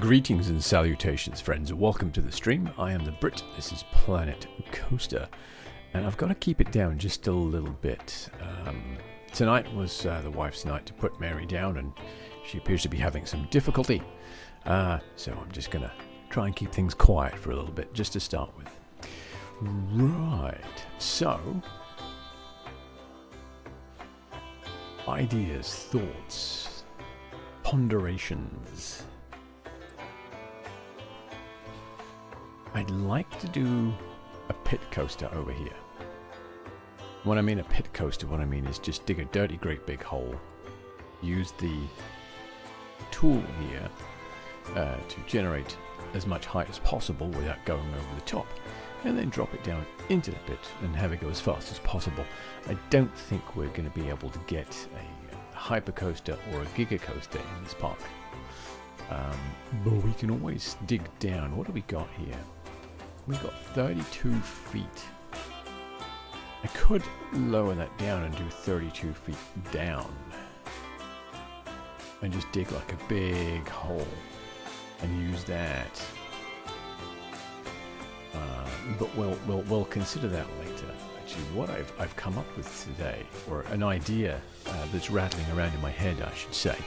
Greetings and salutations, friends. Welcome to the stream. I am the Brit. This is Planet Coaster. And I've got to keep it down just a little bit. Tonight was the wife's night to put Mary down, and she appears to be having some difficulty. So I'm just going to try and keep things quiet for a little bit, just to start with. Right. So, ideas, thoughts, ponderations. I'd like to do a pit coaster over here. When I mean a pit coaster, what I mean is just dig a dirty great big hole, use the tool here to generate as much height as possible without going over the top, and then drop it down into the pit and have it go as fast as possible. I don't think we're going to be able to get a hyper coaster or a giga coaster in this park. But we can always dig down. What do we got here? We've got 32 feet. I could lower that down and do 32 feet down. And just dig like a big hole and use that. But we'll consider that later. Actually, what I've come up with today, or an idea that's rattling around in my head, I should say,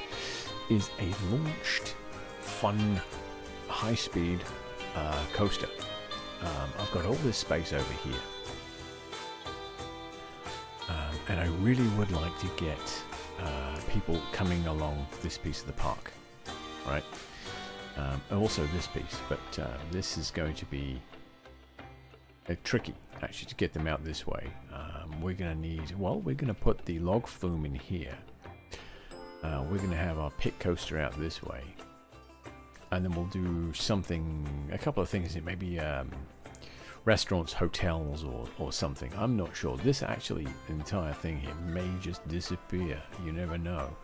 is a launched, fun, high-speed coaster. I've got all this space over here, and I really would like to get people coming along this piece of the park, right? And also this piece, but this is going to be tricky actually to get them out this way. We're going to need, well, we're going to put the log flume in here. We're going to have our pit coaster out this way. And then we'll do something, a couple of things, maybe restaurants, hotels, or something. I'm not sure. This actually, the entire thing here may just disappear. You never know.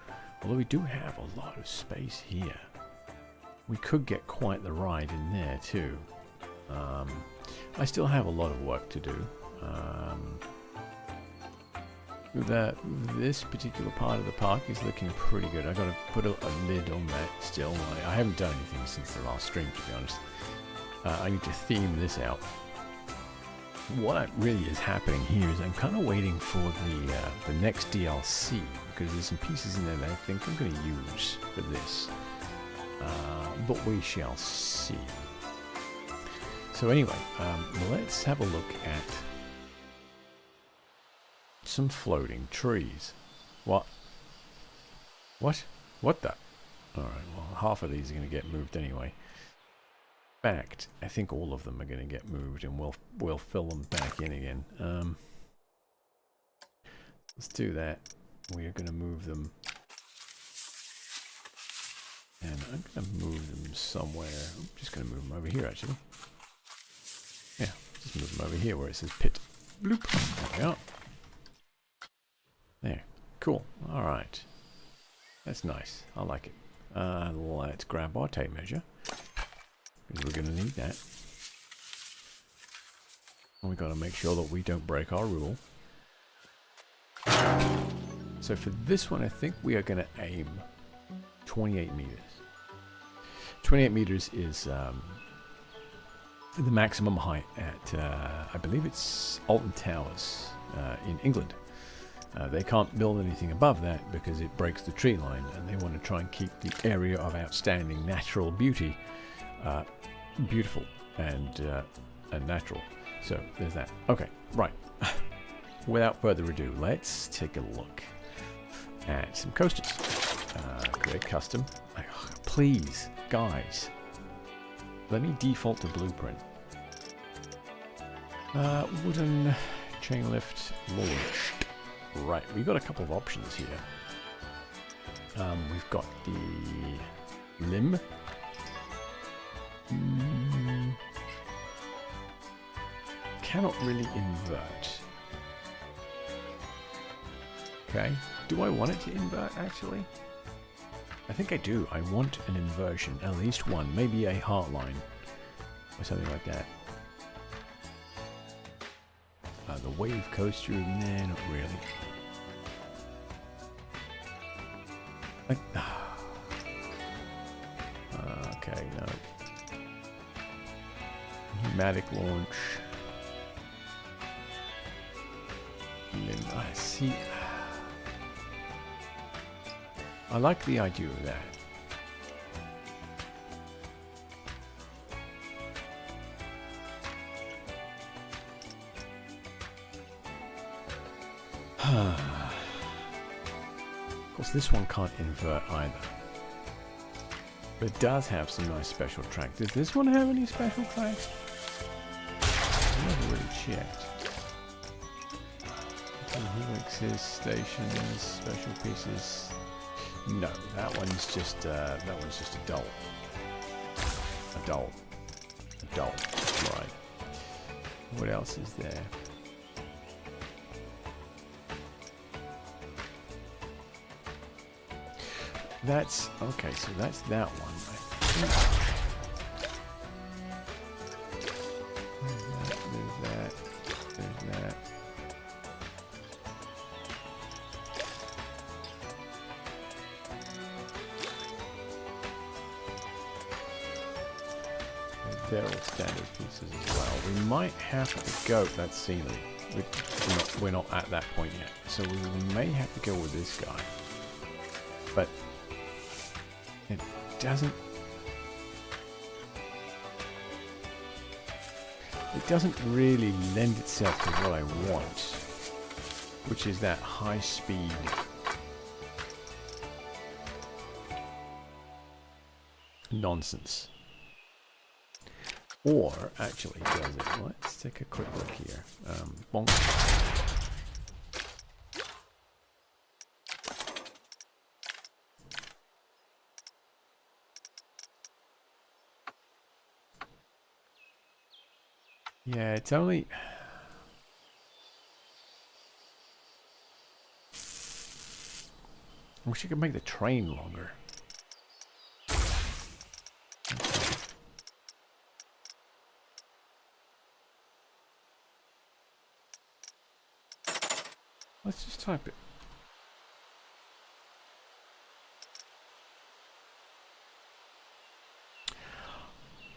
Although we do have a lot of space here. We could get quite the ride in there too. I still have a lot of work to do. This particular part of the park is looking pretty good. I've got to put a lid on that still. I haven't done anything since the last stream, to be honest. I need to theme this out. What really is happening here is I'm kind of waiting for the next DLC, because there's some pieces in there that I think I'm going to use for this. But we shall see. So anyway, let's have a look at some floating trees. What? What? What the? Alright, well, half of these are going to get moved anyway. In fact, I think all of them are going to get moved, and we'll fill them back in again. Let's do that. We are going to move them. And I'm going to move them somewhere. I'm just going to move them over here, actually. Yeah, just move them over here where it says pit. Bloop. There we are. There. Cool. Alright. That's nice. I like it. Let's grab our tape measure, because we're going to need that. And we've got to make sure that we don't break our rule. So for this one, I think we are going to aim 28 meters. 28 meters is the maximum height at, I believe it's Alton Towers in England. They can't build anything above that because it breaks the tree line, and they want to try and keep the area of outstanding natural beauty beautiful and natural. So there's that. Okay, right. Without further ado, let's take a look at some coasters. Create custom. Please, guys, let me default to blueprint. Wooden chain lift launched. Right, we've got a couple of options here. We've got the limb. Cannot really invert. Okay, do I want it to invert actually? I think I do. I want an inversion, at least one, maybe a heart line or something like that. The wave coaster in there, not really. Okay, no, Pneumatic launch. And then I see. I like the idea of that. Of course, this one can't invert either. But it does have some nice special tracks. Does this one have any special tracks? I've never really checked. Helixes, stations, special pieces. No, that one's just a dull. A dull. Right. What else is there? That's okay. So that's that one. There's that. There's that. They're all standard pieces as well. We might have to go. That's scenery. We're not at that point yet, so we may have to go with this guy. But it doesn't really lend itself to what I want, which is that high speed nonsense. Or actually does it? Let's take a quick look here. Bonk. Yeah, it's only... I wish you could make the train longer. Let's just type it.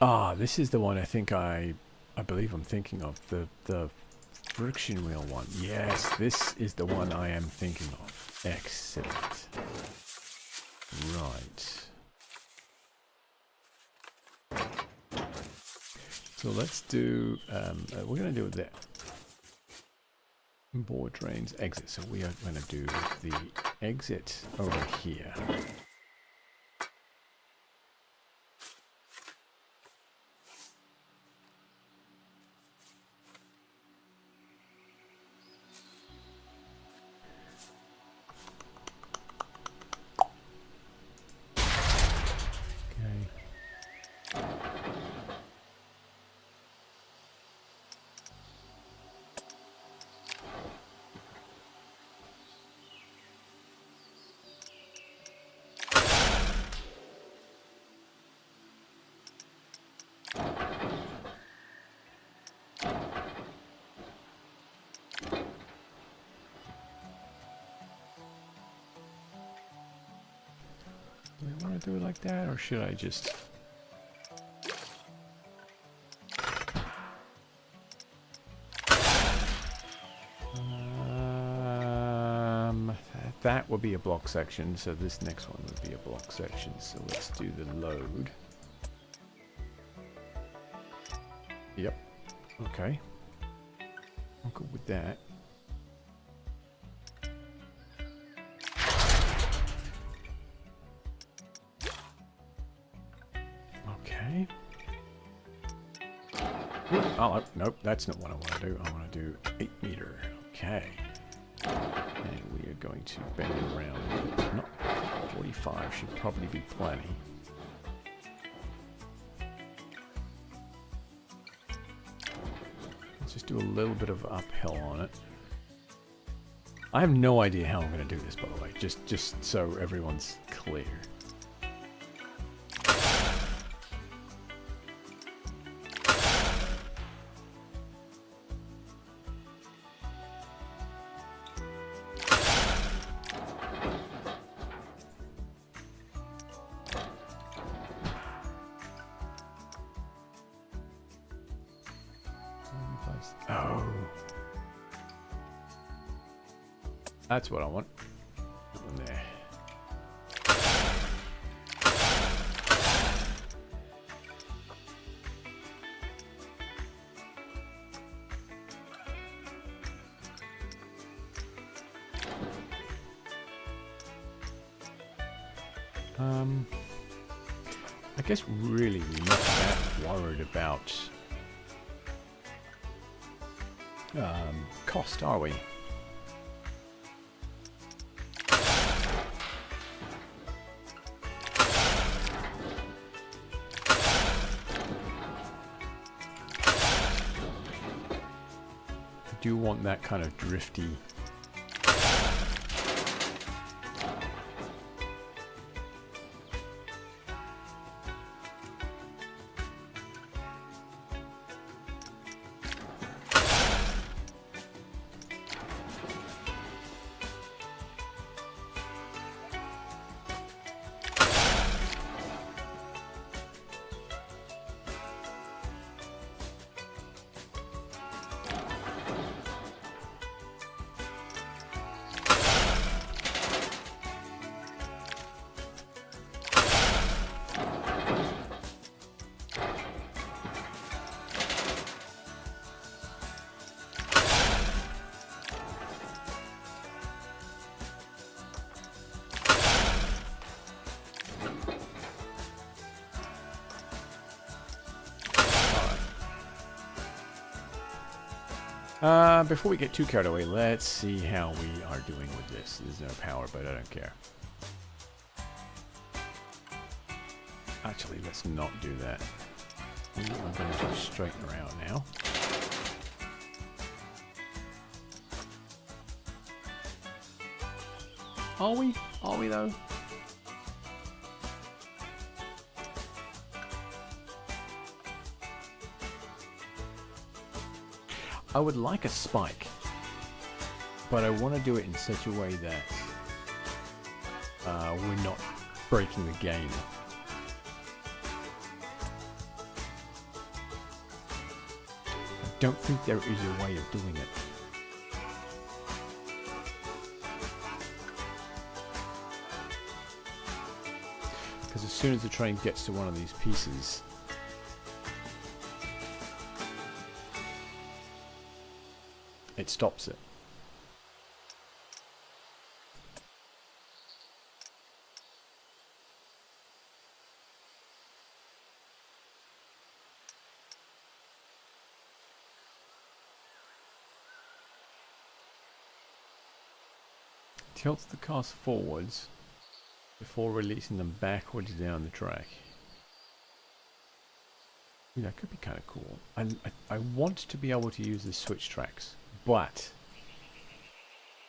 Ah, this is the one I think I believe I'm thinking of. The friction wheel one. Yes, this is the one I am thinking of. Excellent. Right. So let's do, we're going to do that. Board trains exit. So we are going to do the exit over here. Do I want to do it like that, or should I just... that would be a block section, so this next one would be a block section. So let's do the load. Yep. Okay. I'm good with that. Okay. Oh, nope, that's not what I want to do. I want to do 8 meter. Okay. And we are going to bend it around. Not 45 should probably be plenty. Let's just do a little bit of uphill on it. I have no idea how I'm going to do this, by the way, just so everyone's clear. Close. Oh. That's what I want. That one there. I guess really we're not that worried about cost, are we? I do want that kind of drifty. Before we get too carried away, let's see how we are doing with this. There's no power, but I don't care. Actually, let's not do that. I'm going to just straighten around now. Are we? Are we though? I would like a spike, but I want to do it in such a way that we're not breaking the game. I don't think there is a way of doing it. Because as soon as the train gets to one of these pieces, it stops it. Tilts the cars forwards before releasing them backwards down the track. Yeah, that could be kind of cool. I want to be able to use the switch tracks, but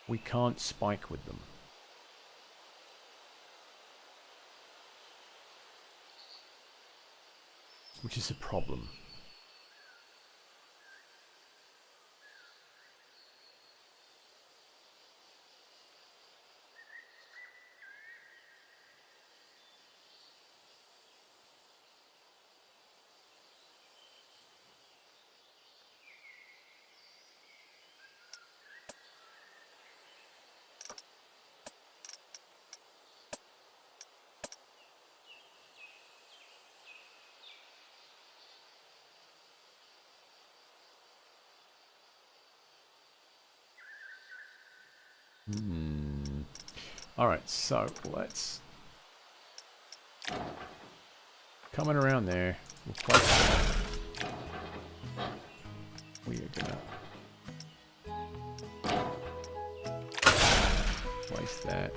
we can't spike with them. Which is a problem. Alright, so let's... Coming around there, we'll place that. We are gonna... Place that.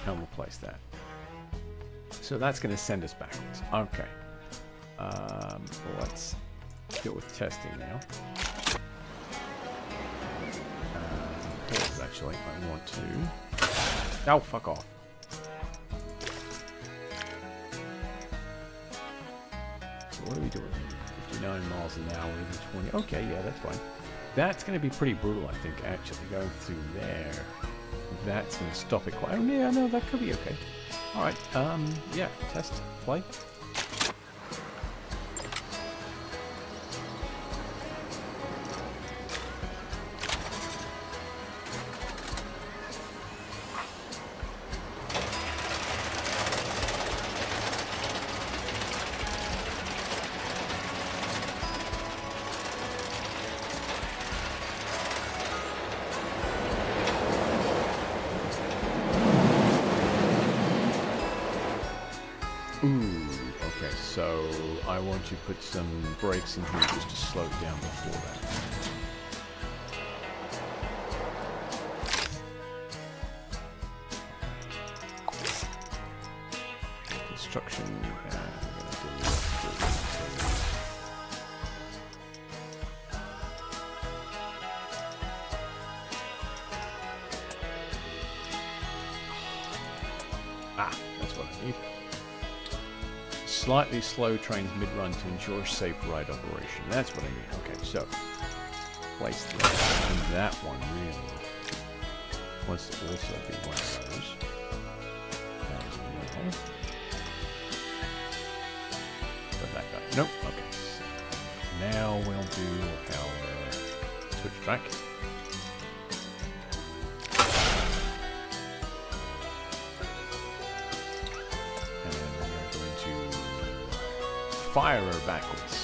And we'll place that. So that's going to send us backwards. Okay. Let's deal with testing now. Actually, I want to... Oh, fuck off. So what are we doing? 59 miles an hour, even 20. Okay, yeah, that's fine. That's going to be pretty brutal, I think, actually, going through there. that's going to stop it quite. Oh, yeah, no, that could be okay. All right. Yeah. Test. Play. Ooh, okay, so I want to put some brakes in here just to slow it down before that. Construction, we're going to do that's what I need. Slightly slow trains mid-run to ensure safe ride operation. That's what I mean. Okay, so place that. And that one really wants to also be one of those. As well. But that guy. Nope. Okay. So now we'll do our switch track. Fire her backwards.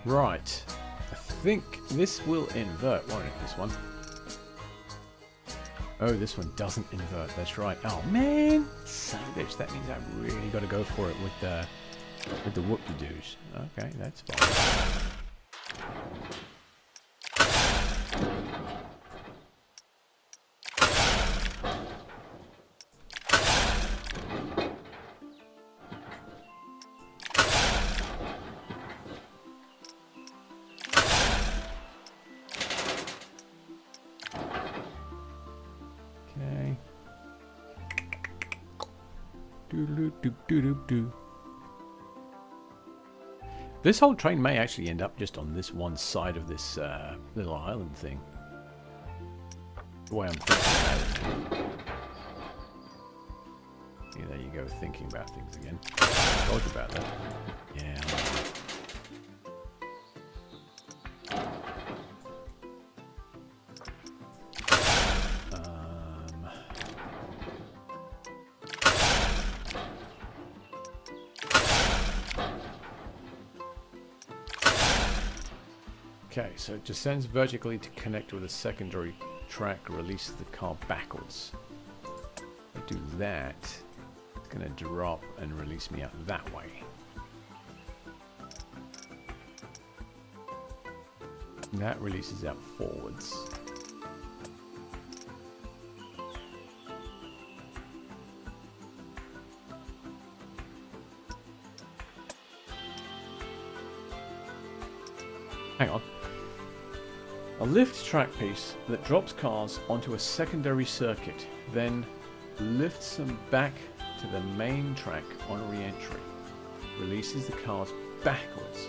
Right. I think this will invert, won't it, this one? Oh, this one doesn't invert. That's right. Oh, man. Son of a bitch. That means I've really got to go for it with the whoop-de-doos. Okay, that's fine. This whole train may actually end up just on this one side of this little island thing. The way I'm thinking about it. Yeah, there you go, thinking about things again. Told you about that. Yeah. Okay, so it descends vertically to connect with a secondary track, releases the car backwards. If I do that, it's going to drop and release me out that way. And that releases out forwards. Hang on. A lift track piece that drops cars onto a secondary circuit, then lifts them back to the main track on re-entry. Releases the cars backwards.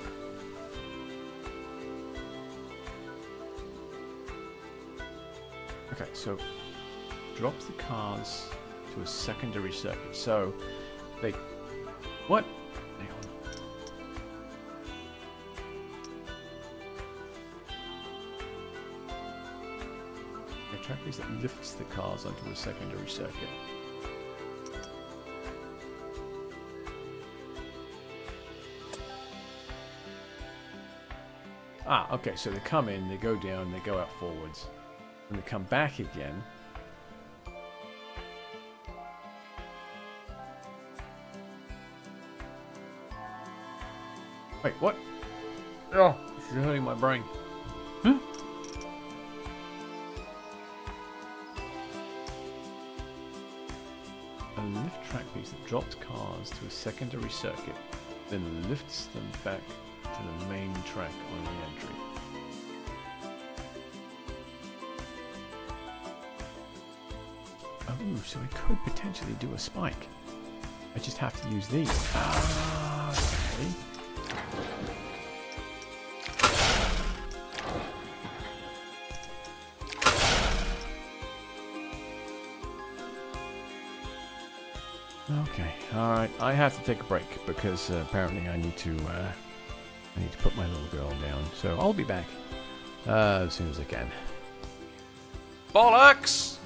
Okay, so drops the cars to a secondary circuit. So they... What? Hang on. A track piece that lifts the cars onto a secondary circuit. Ah, okay, so they come in, they go down, they go out forwards. And they come back again. Wait, what? Oh, this is hurting my brain. Huh? A lift track piece that drops cars to a secondary circuit, then lifts them back to the main track on re-entry. Oh, so I could potentially do a spike. I just have to use these. Ah, okay. Okay, alright, I have to take a break because apparently I need to put my little girl down. So I'll be back as soon as I can. Bollocks!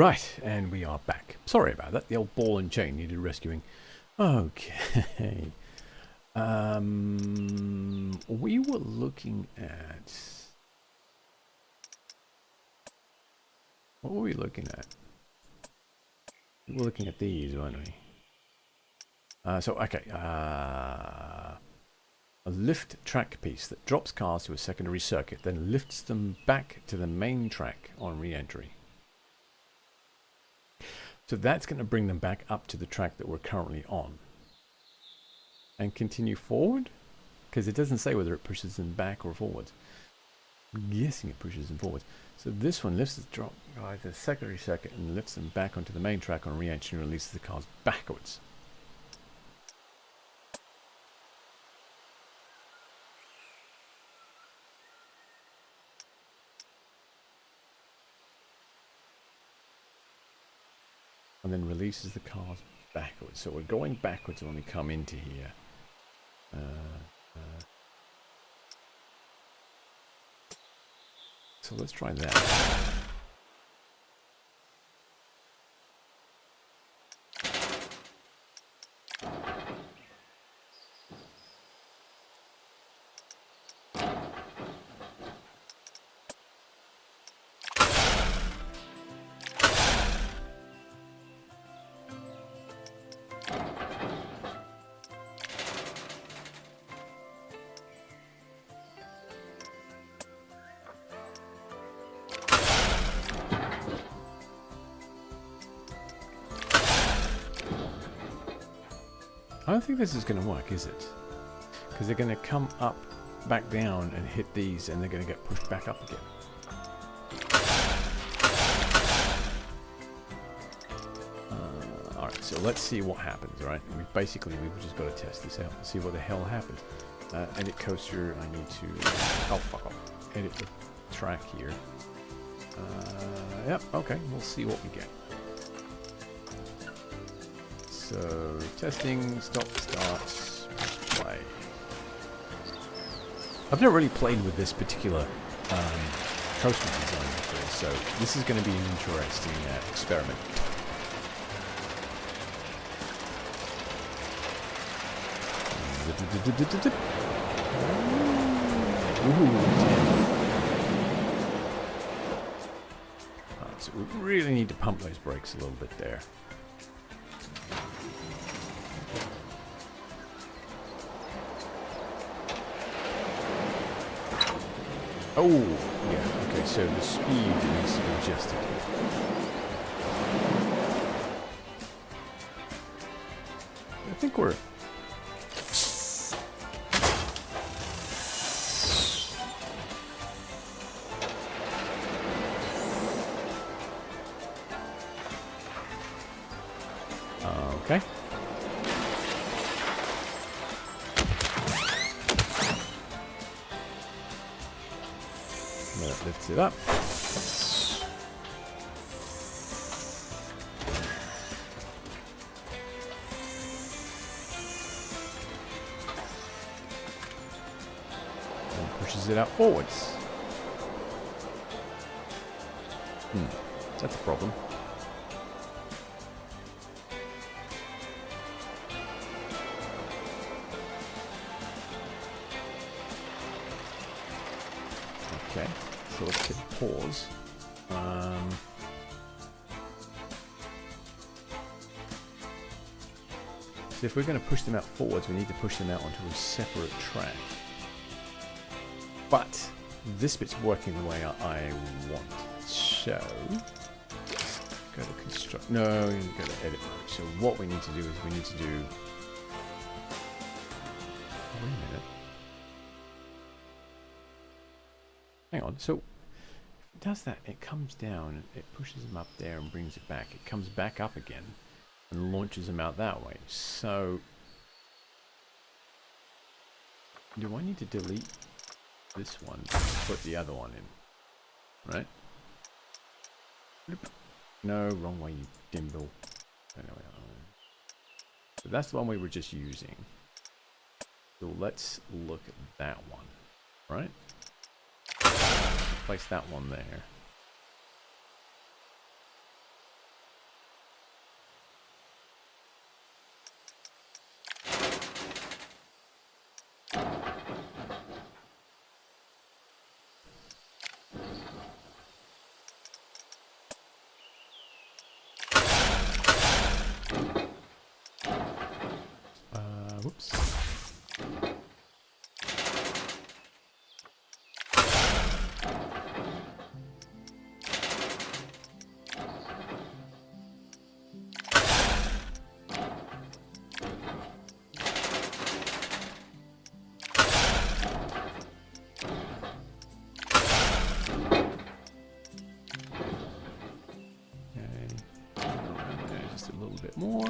Right, and we are back. Sorry about that. The old ball and chain needed rescuing. Okay. We were looking at... What were we looking at? We were looking at these, weren't we? Okay. A lift track piece that drops cars to a secondary circuit, then lifts them back to the main track on re-entry. So that's going to bring them back up to the track that we're currently on. And continue forward? Because it doesn't say whether it pushes them back or forwards. I'm guessing it pushes them forwards. So this one lifts the drop by the secondary circuit and lifts them back onto the main track on re-entry and releases the cars backwards. And then releases the cars backwards. So we're going backwards when we come into here. So let's try that. I don't think this is going to work, is it? Because they're going to come up, back down, and hit these, and they're going to get pushed back up again. Alright, so let's see what happens, right? We've just got to test this out and see what the hell happens. Edit coaster, I need to... Oh, fuck off. Edit the track here. Yep, okay, we'll see what we get. So, testing, stop, start, play. I've never really played with this particular coaster design before, so this is going to be an interesting experiment. Right, so we really need to pump those brakes a little bit there. Oh, yeah, okay, so the speed needs to be adjusted. I think we're... Okay. That lifts it up. And pushes it out forwards. That's a problem. Okay, so let's hit pause. So if we're going to push them out forwards, we need to push them out onto a separate track. But this bit's working the way I want. So, go to construct. No, you go to edit mode. So what we need to do is we need to do... Wait a minute. Hang on, so if it does that, it comes down, it pushes them up there and brings it back. It comes back up again and launches them out that way. So, do I need to delete this one and put the other one in? Right? No, wrong way, you dimble. Anyway, so that's the one we were just using. So let's look at that one, right? Place that one there. Whoops. Just a little bit more.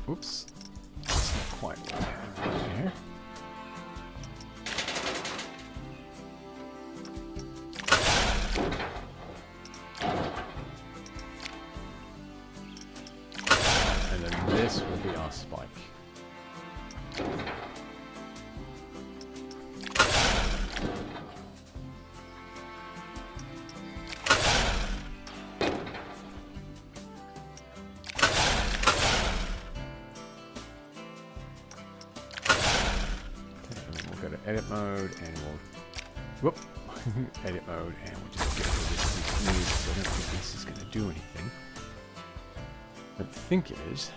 Oops. That's not quite right there. And then this will be our spike. Edit mode, and we'll whoop edit mode, and we'll just get rid of this news, because I don't think this is going to do anything. I don't think it is.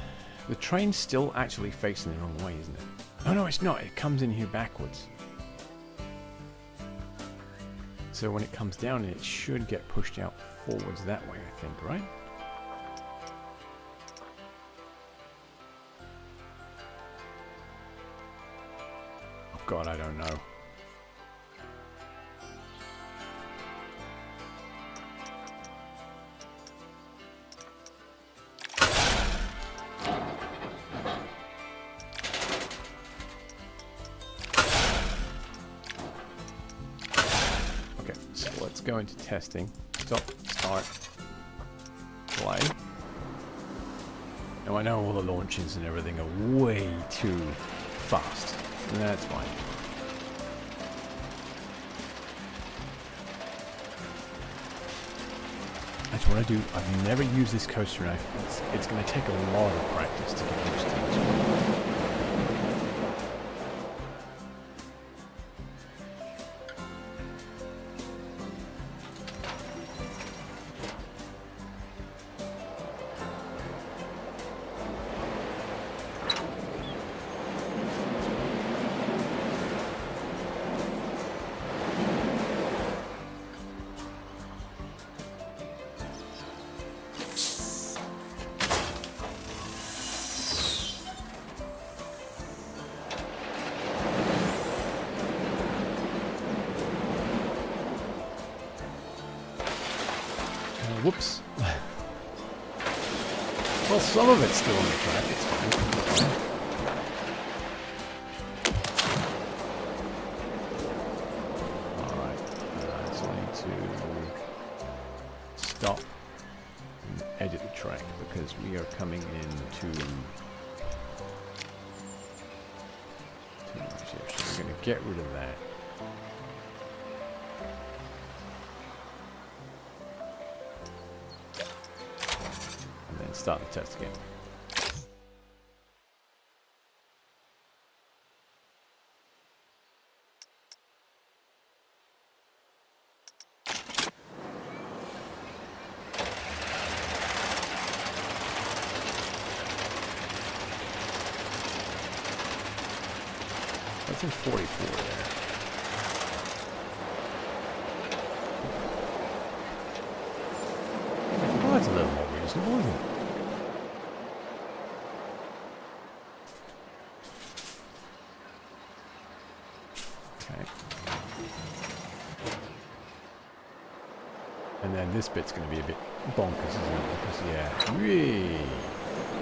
The train's still actually facing the wrong way, isn't it? Oh no, it's not. It comes in here backwards. So when it comes down, it should get pushed out forwards that way, I think, right? God, I don't know. Okay, so let's go into testing. Stop, start, play. Now I know all the launches and everything are way too fast. That's fine. That's what I do. I've never used this coaster knife. It's going to take a lot of practice to get used to this one. Whoops. Well, some of it's still on the track. It's fine. Alright. So I need to stop and edit the track because we are coming into too much here. So we're going to get rid of that. Start the test again. That's in 44 there. Well, that's a little more reasonable, isn't it? And then this bit's going to be a bit bonkers, isn't it? Because, yeah, really,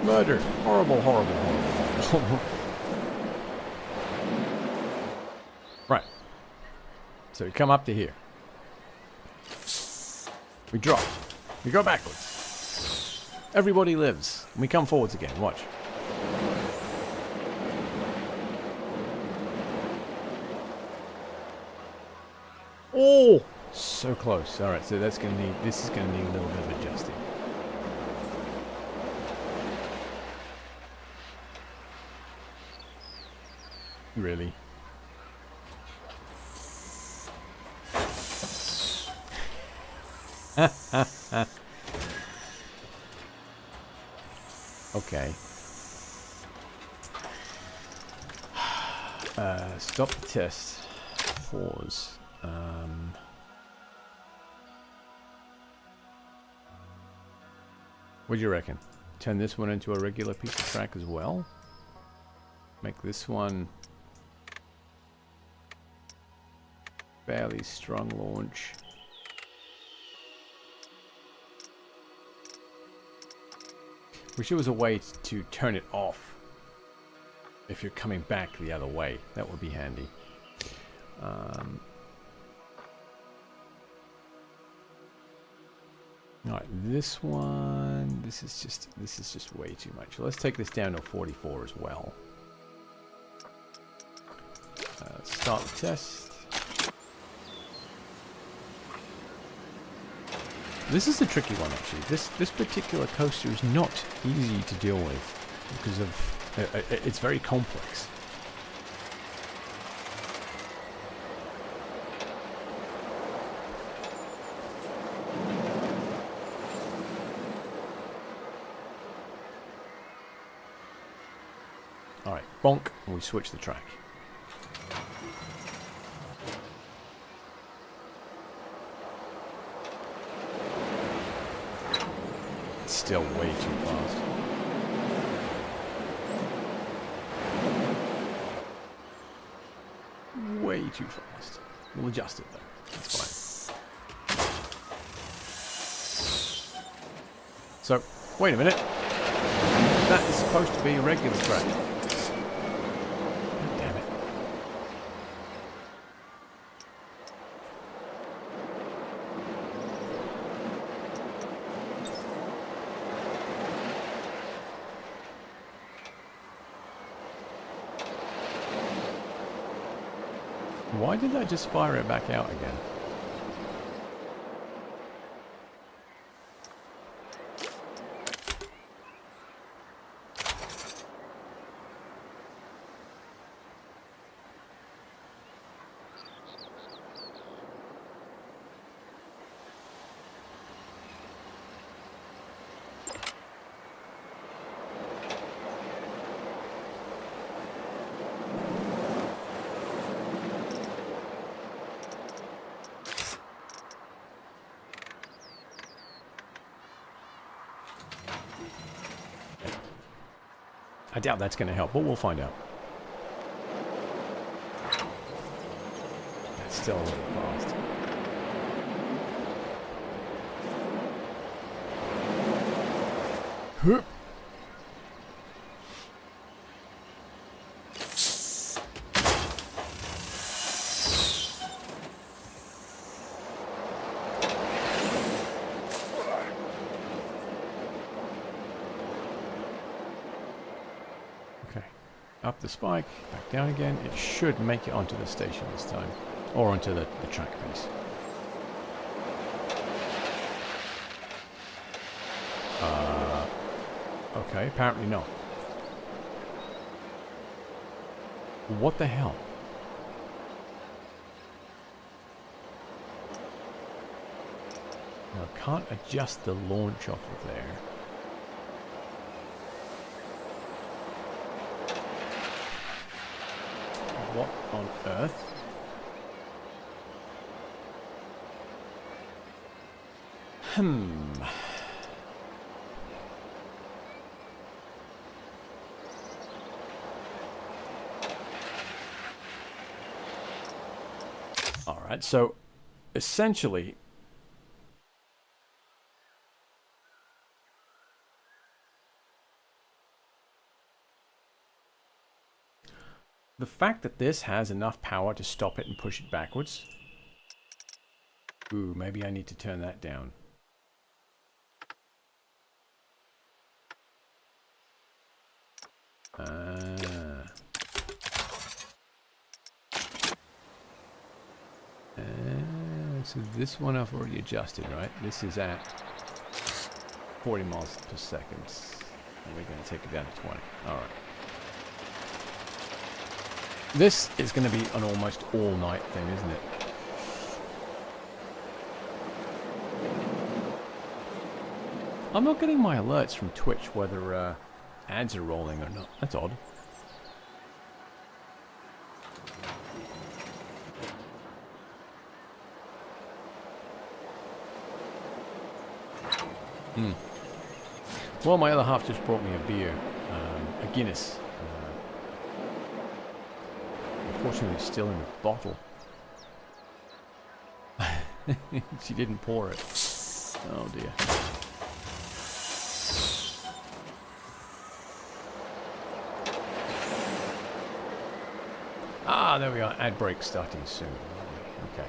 murder, horrible, horrible, horrible, horrible. Right. So we come up to here. We drop. We go backwards. Everybody lives. And we come forwards again. Watch. Oh, so close. All right, so this is gonna need a little bit of adjusting. Really? Okay. Stop the test. Pause. What do you reckon? Turn this one into a regular piece of track as well? Make this one fairly strong launch. Wish there was a way to turn it off if you're coming back the other way. That would be handy. Alright, this one, this is just way too much. Let's take this down to 44 as well. Start the test. This is the tricky one actually. This particular coaster is not easy to deal with because of it's very complex. Alright, bonk, and we switch the track. It's still way too fast. Way too fast. We'll adjust it though. That's fine. So, wait a minute. That is supposed to be a regular track. Why did I just fire it back out again? I doubt that's going to help, but we'll find out. That's still a little fast. Hup. Up the spike, back down again. It should make it onto the station this time. Or onto the track piece. Okay, apparently not. What the hell? Now, I can't adjust the launch off of there. What on earth? All right, so essentially the fact that this has enough power to stop it and push it backwards. Ooh, maybe I need to turn that down. So this one I've already adjusted, right? This is at 40 miles per second. And we're going to take it down to 20. All right. This is going to be an almost all-night thing, isn't it? I'm not getting my alerts from Twitch whether ads are rolling or not. That's odd. Well, my other half just brought me a beer, a Guinness. Unfortunately, it's still in the bottle. She didn't pour it. Oh dear. Ah, there we are. Ad break starting soon. Okay.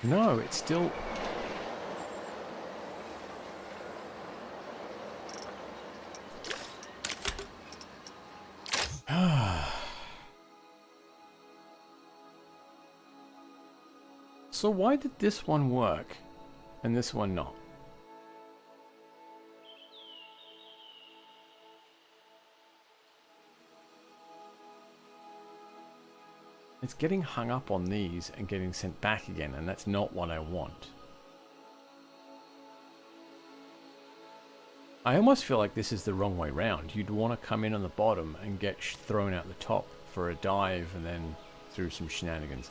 No, it's still... So why did this one work and this one not? It's getting hung up on these and getting sent back again, and that's not what I want. I almost feel like this is the wrong way round. You'd want to come in on the bottom and get thrown out the top for a dive and then through some shenanigans.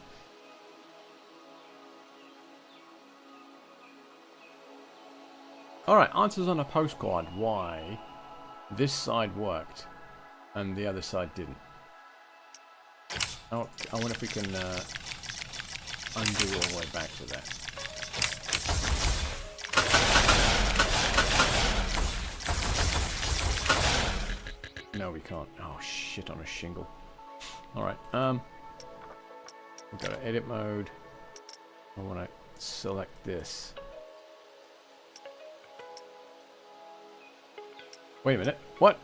Alright, answers on a postcard why this side worked and the other side didn't. Oh, I wonder if we can undo all the way back to that. No, we can't. Oh, shit, on a shingle. Alright, we've got to edit mode. I want to select this. Wait a minute. What?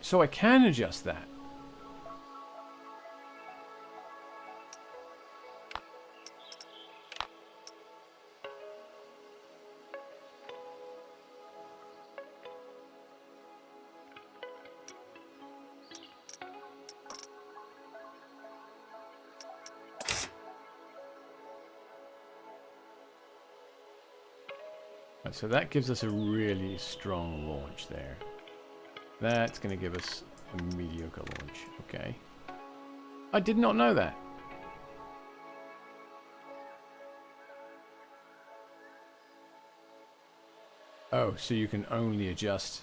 So I can adjust that. So that gives us a really strong launch there. That's going to give us a mediocre launch. Okay. I did not know that. Oh, so you can only adjust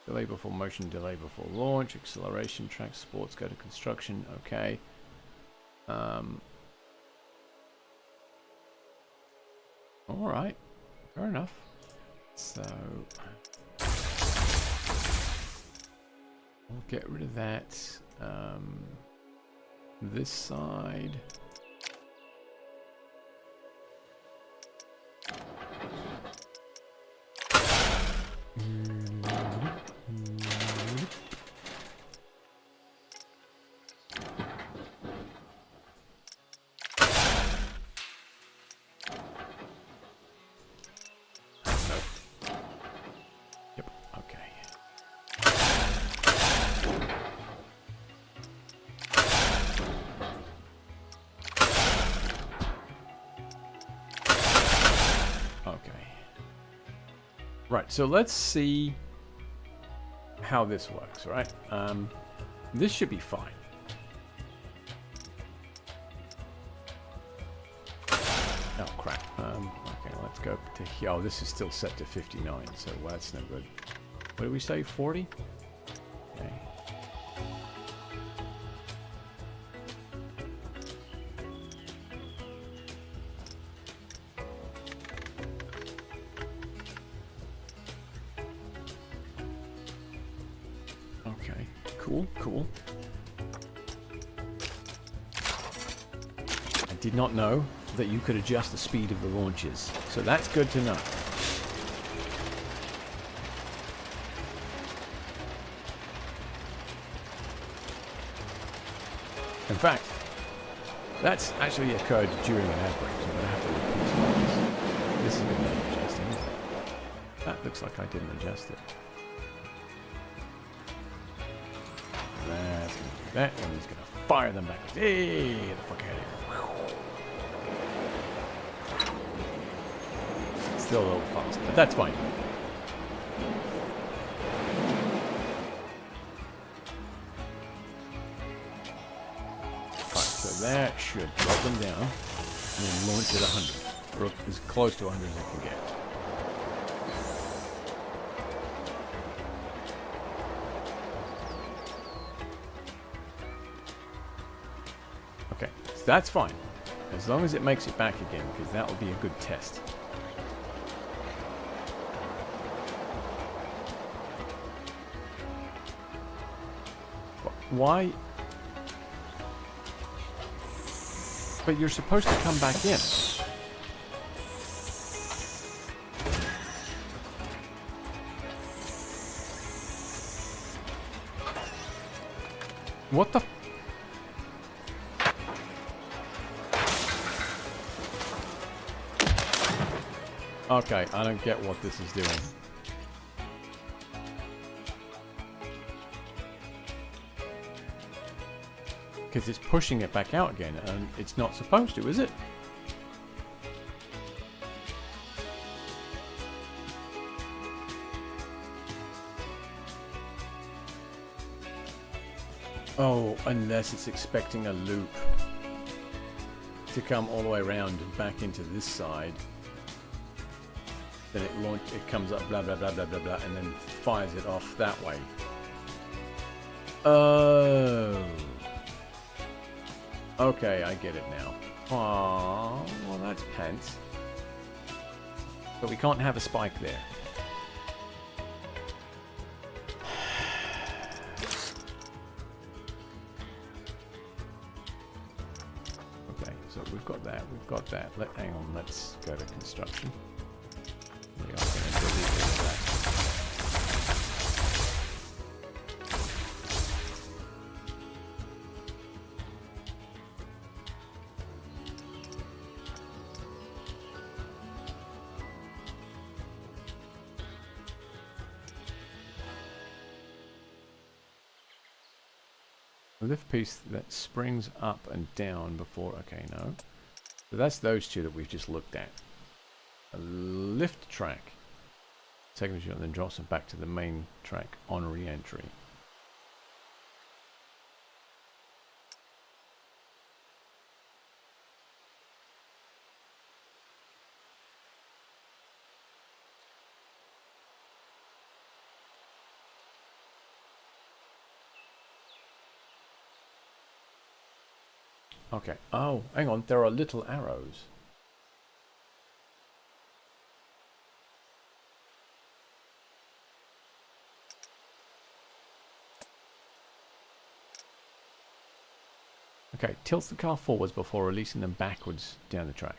delay before motion, delay before launch, acceleration, track, sports, go to construction. Okay. All right, fair enough. So we'll get rid of that. This side. Right, so let's see how this works, right? This should be fine. Oh, crap. Okay, let's go to here. Oh, this is still set to 59, so well, that's no good. What did we say, 40? Okay. Cool. I did not know that you could adjust the speed of the launches. So that's good to know. In fact, that's actually occurred during an outbreak, so I'm going to have to repeat some of this. This is going to be adjusting, isn't it? That looks like I didn't adjust it. That's going to do that, and he's going to fire them back. Hey, get the fuck out of here. Still a little fast, but that's fine. That should drop them down and then launch at 100, or as close to 100 as it can get. Okay, so that's fine, as long as it makes it back again, because that will be a good test. Why? But you're supposed to come back in. What the? Okay, I don't get what this is doing. Because it's pushing it back out again, and it's not supposed to, is it? Oh, unless it's expecting a loop to come all the way around and back into this side. Then it comes up, blah, blah, blah, blah, blah, blah, and then fires it off that way. Oh. Okay, I get it now. Aww, well that's pants. But we can't have a spike there. Okay, so we've got that, hang on, let's go to construction. We are going to delete all of that. Lift piece that springs up and down before, okay, no. So that's those two that we've just looked at. A lift track. Second shot, then drops them back to the main track on re-entry. Okay. Oh, hang on. There are little arrows. Okay. Tilt the car forwards before releasing them backwards down the track.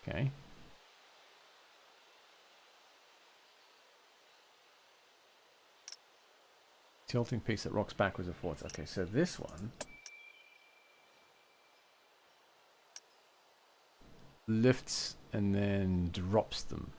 Okay. Tilting piece that rocks backwards and forwards. Okay, so this one lifts and then drops them.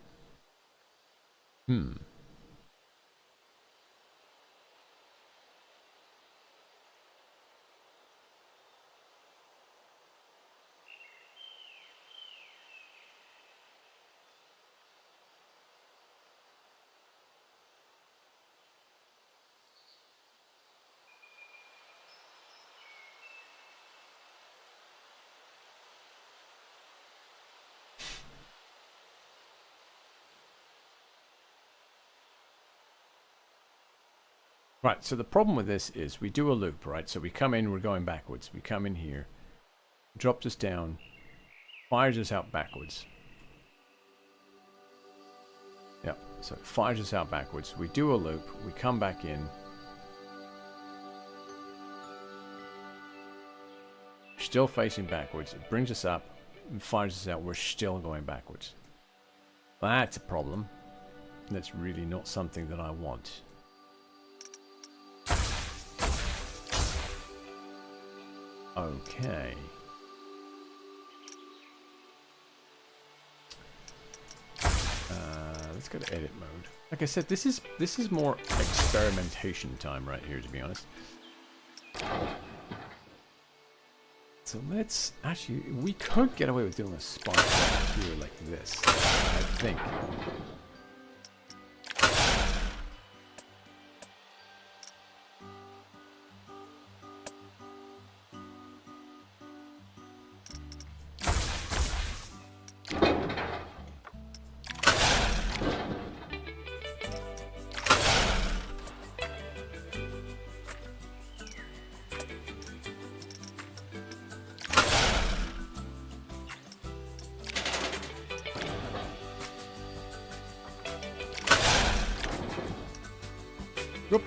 Right, so the problem with this is we do a loop, right? So we come in, we're going backwards. We come in here, drops us down, fires us out backwards. Yep, so it fires us out backwards. We do a loop, we come back in. Still facing backwards. It brings us up, finds us out we're still going backwards. That's a problem. That's really not something that I want. Okay. Let's go to edit mode. Like I said, this is more experimentation time right here, to be honest. So let's actually, we could get away with doing a spot right here like this, I think. Whoop.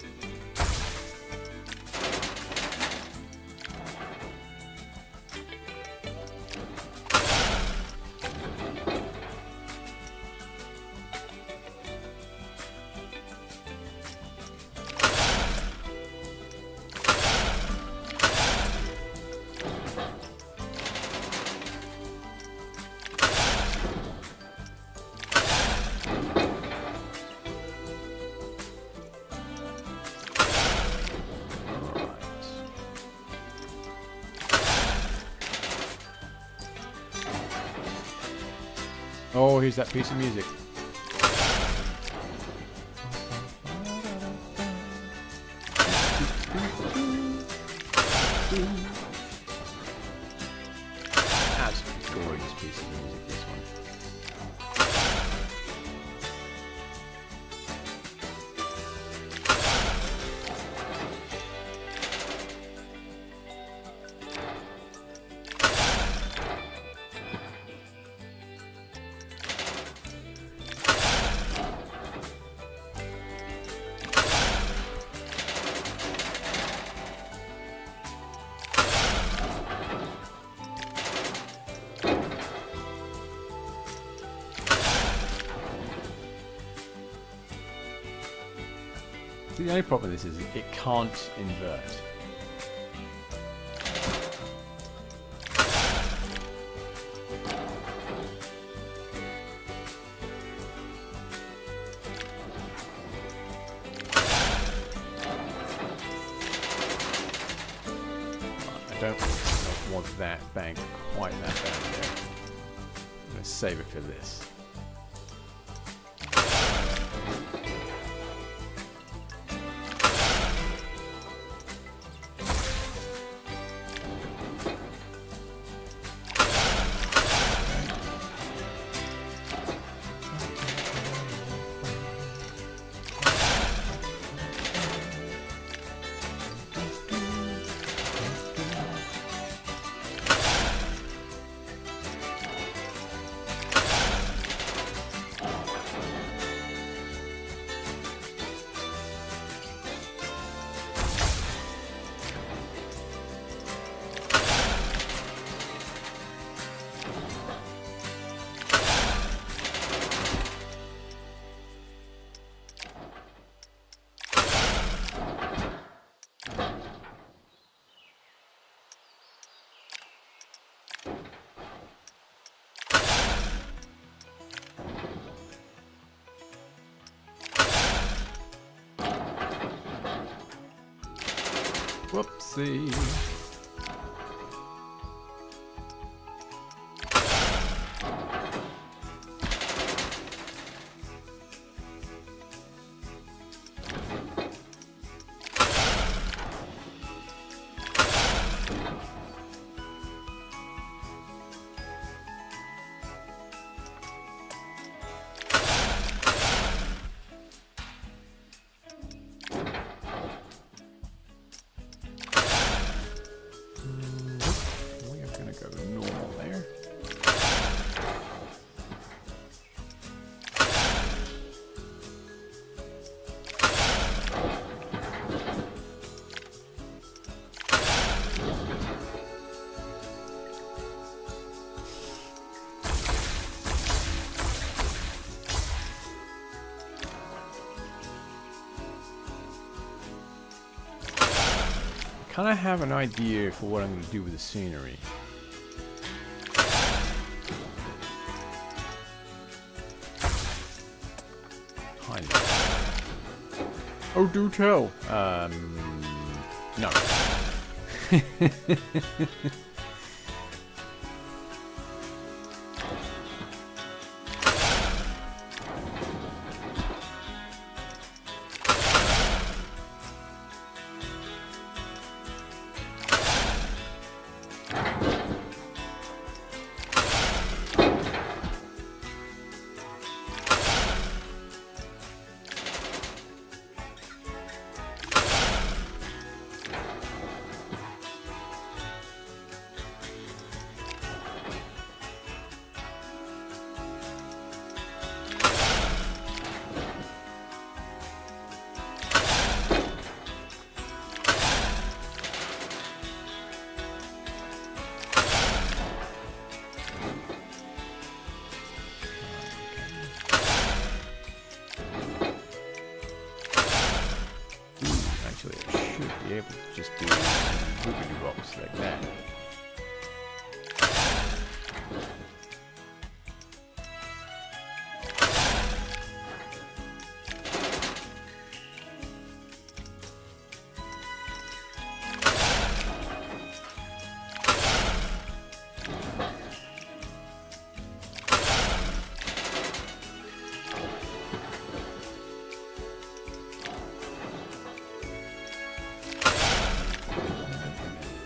Oh, here's that piece of music. Absolutely gorgeous piece of music, this one. The only problem with this is it can't invert. I don't want that bank quite that down there. I'm going to save it for this. Whoopsie. kind of have an idea for what I'm going to do with the scenery. Kind of. Oh, do tell. No. Actually, I should be able to just do wiggly rocks like that.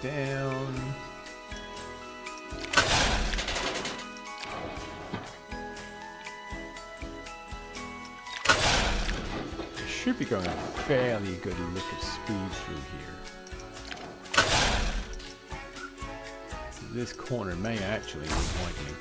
Down. Should be going a fairly good lick of speed through here. So this corner may actually need widening.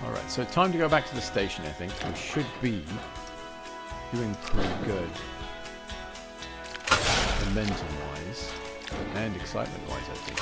Alright, so time to go back to the station, I think. We should be doing pretty good. Momentum-wise. And excitement-wise, I think.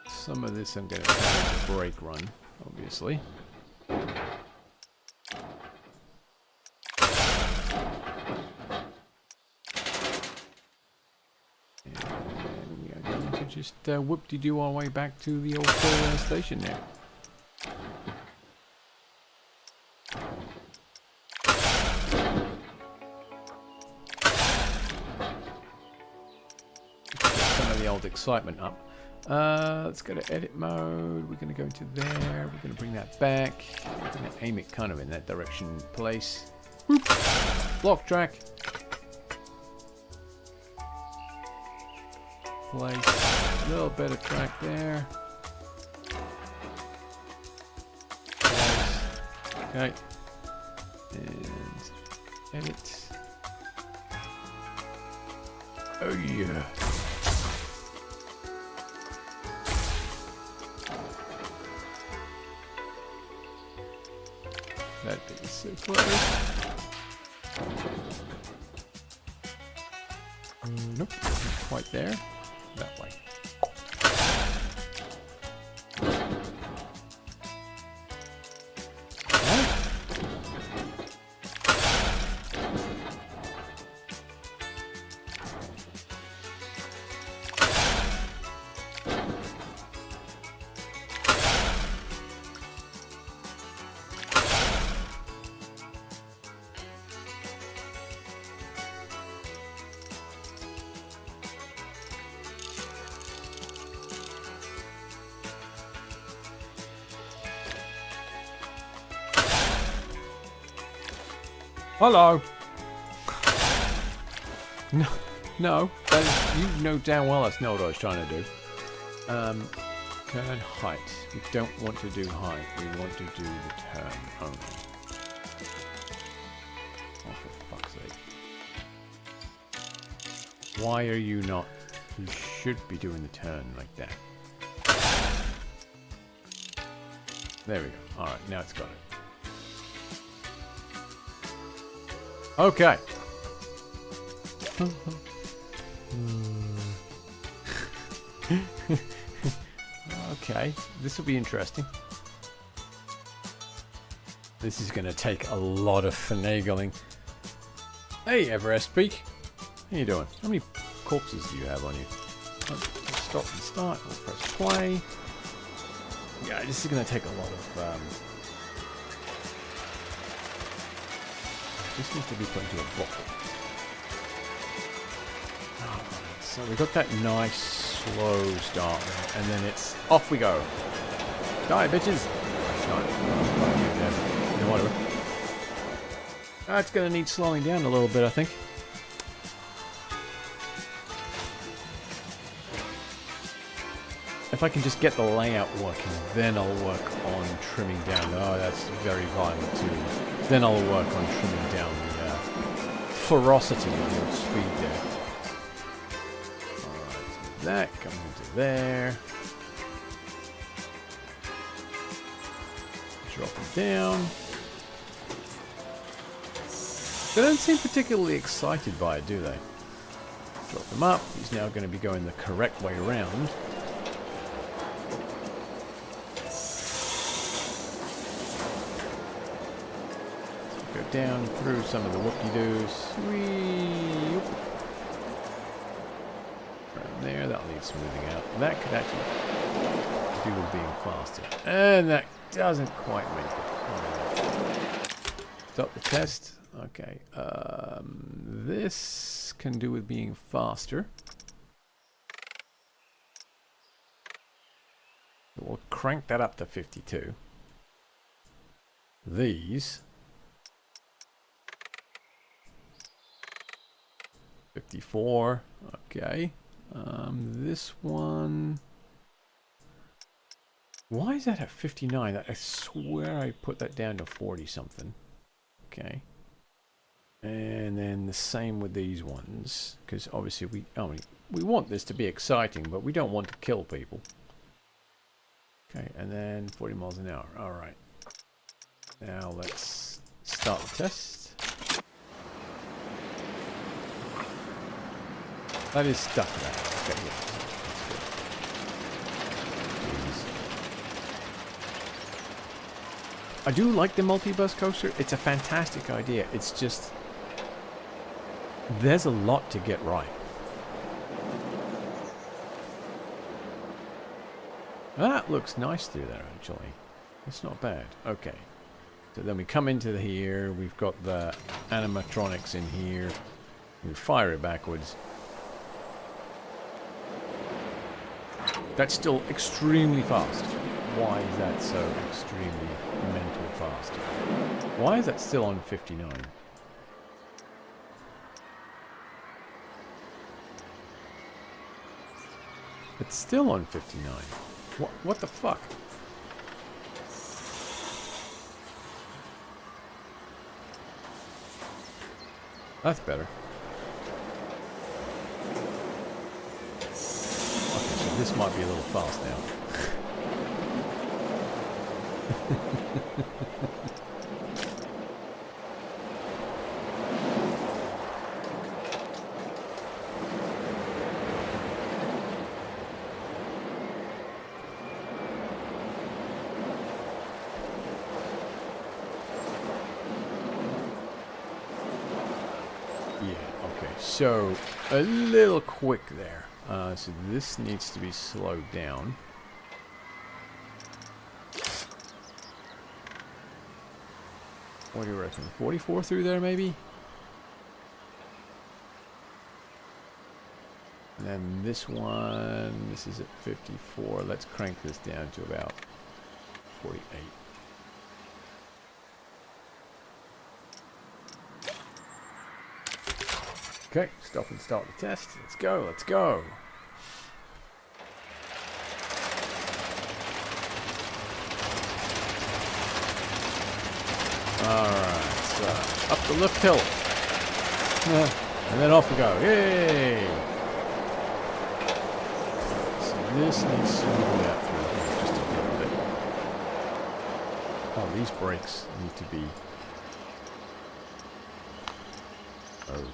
Some of this I'm going to turn into a brake run, obviously. And we are going to just whoop-de-doo our way back to the old station there. Get some of the old excitement up. Let's go to edit mode. We're going to go into there. We're going to bring that back. We're going to aim it kind of in that direction. Place. Whoop. Block track. Place. A little bit of track there. Place. Okay. And edit. Oh yeah. That thing is so close. Nope, not quite there. That way. Hello. No. No, you know damn well that's not what I was trying to do. Turn height. We don't want to do height. We want to do the turn only. Oh, for fuck's sake. Why are you not? You should be doing the turn like that. There we go. Alright, now it's got it. Okay. Okay, this will be interesting. This is going to take a lot of finagling. Hey, Everest Peak. How you doing? How many corpses do you have on you? Let's stop and start. We'll press play. Yeah, this is going to take a lot of... this needs to be put into a bottle. So we got that nice slow start there, and then it's off we go. Die, bitches! No, whatever. That's going to need slowing down a little bit, I think. If I can just get the layout working, then I'll work on trimming down. Oh, that's very violent too. Then I'll work on trimming down the ferocity of the speed there. That comes into there. Drop it down. They don't seem particularly excited by it, do they? Drop them up. He's now going to be going the correct way around. Go down through some of the whoop-de-doos. Sweep. There, that'll need smoothing out. That could actually do with being faster. And that doesn't quite make it. Stop the test. Okay. This can do with being faster. We'll crank that up to 52. These 54. Okay. This one. Why is that at 59? I swear I put that down to 40 something. Okay. And then the same with these ones, because obviously we want this to be exciting, but we don't want to kill people. Okay, and then 40 miles an hour. All right. Now let's start the test. That is stuck there. Okay, yeah. I do like the multi-bus coaster. It's a fantastic idea. It's just... there's a lot to get right. That looks nice through there, actually. It's not bad. Okay. So then we come into here. We've got the animatronics in here. We fire it backwards. That's still extremely fast. Why is that so extremely mental fast? Why is that still on 59? It's still on 59. What the fuck? That's better. This might be a little fast now. Yeah, okay. So, a little quick there. So this needs to be slowed down. What do you reckon? 44 through there, maybe? And then this one, this is at 54. Let's crank this down to about 48. Okay, stop and start the test. Let's go, let's go. Alright, so up the lift hill. And then off we go. Yay! So this needs smoothing out through here just a little bit. Oh, these brakes need to be... Oh.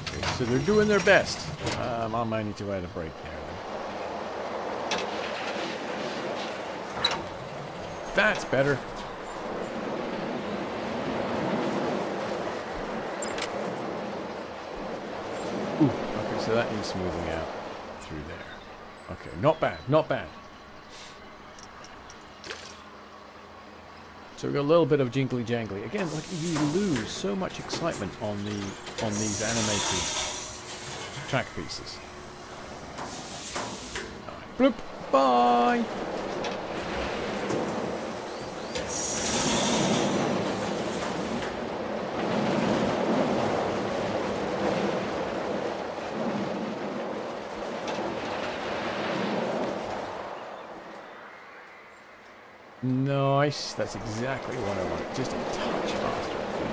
Okay, so they're doing their best. I might need to add a brake there. That's better. Ooh, okay, so that needs smoothing out through there. Okay, not bad, not bad. So we've got a little bit of jingly jangly. Again, like you lose so much excitement on these animated track pieces. Right, bloop, bye. Nice, that's exactly what I want. Just a touch faster, I think.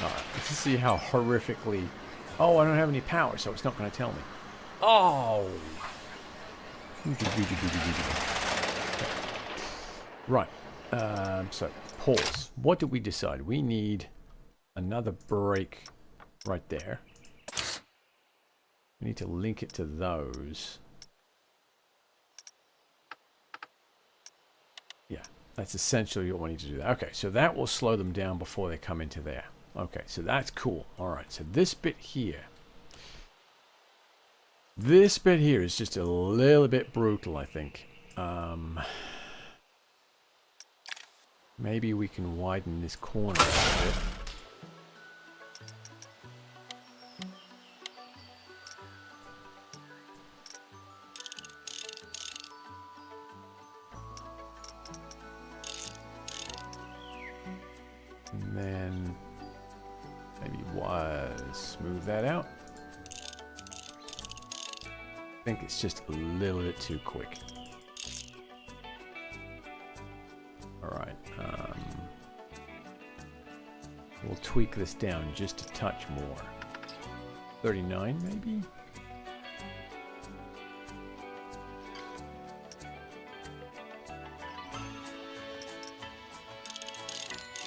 Alright, let's see how horrifically... Oh, I don't have any power, so it's not going to tell me. Oh! Right. So, pause. What did we decide? We need another brake right there. We need to link it to those. Yeah, that's essentially what we need to do. Okay, so that will slow them down before they come into there. Okay, so that's cool. Alright, so this bit here. This bit here is just a little bit brutal, I think. Maybe we can widen this corner a bit. And then maybe smooth that out. I think it's just a little bit too quick. Alright, we'll tweak this down just a touch more. 39 maybe?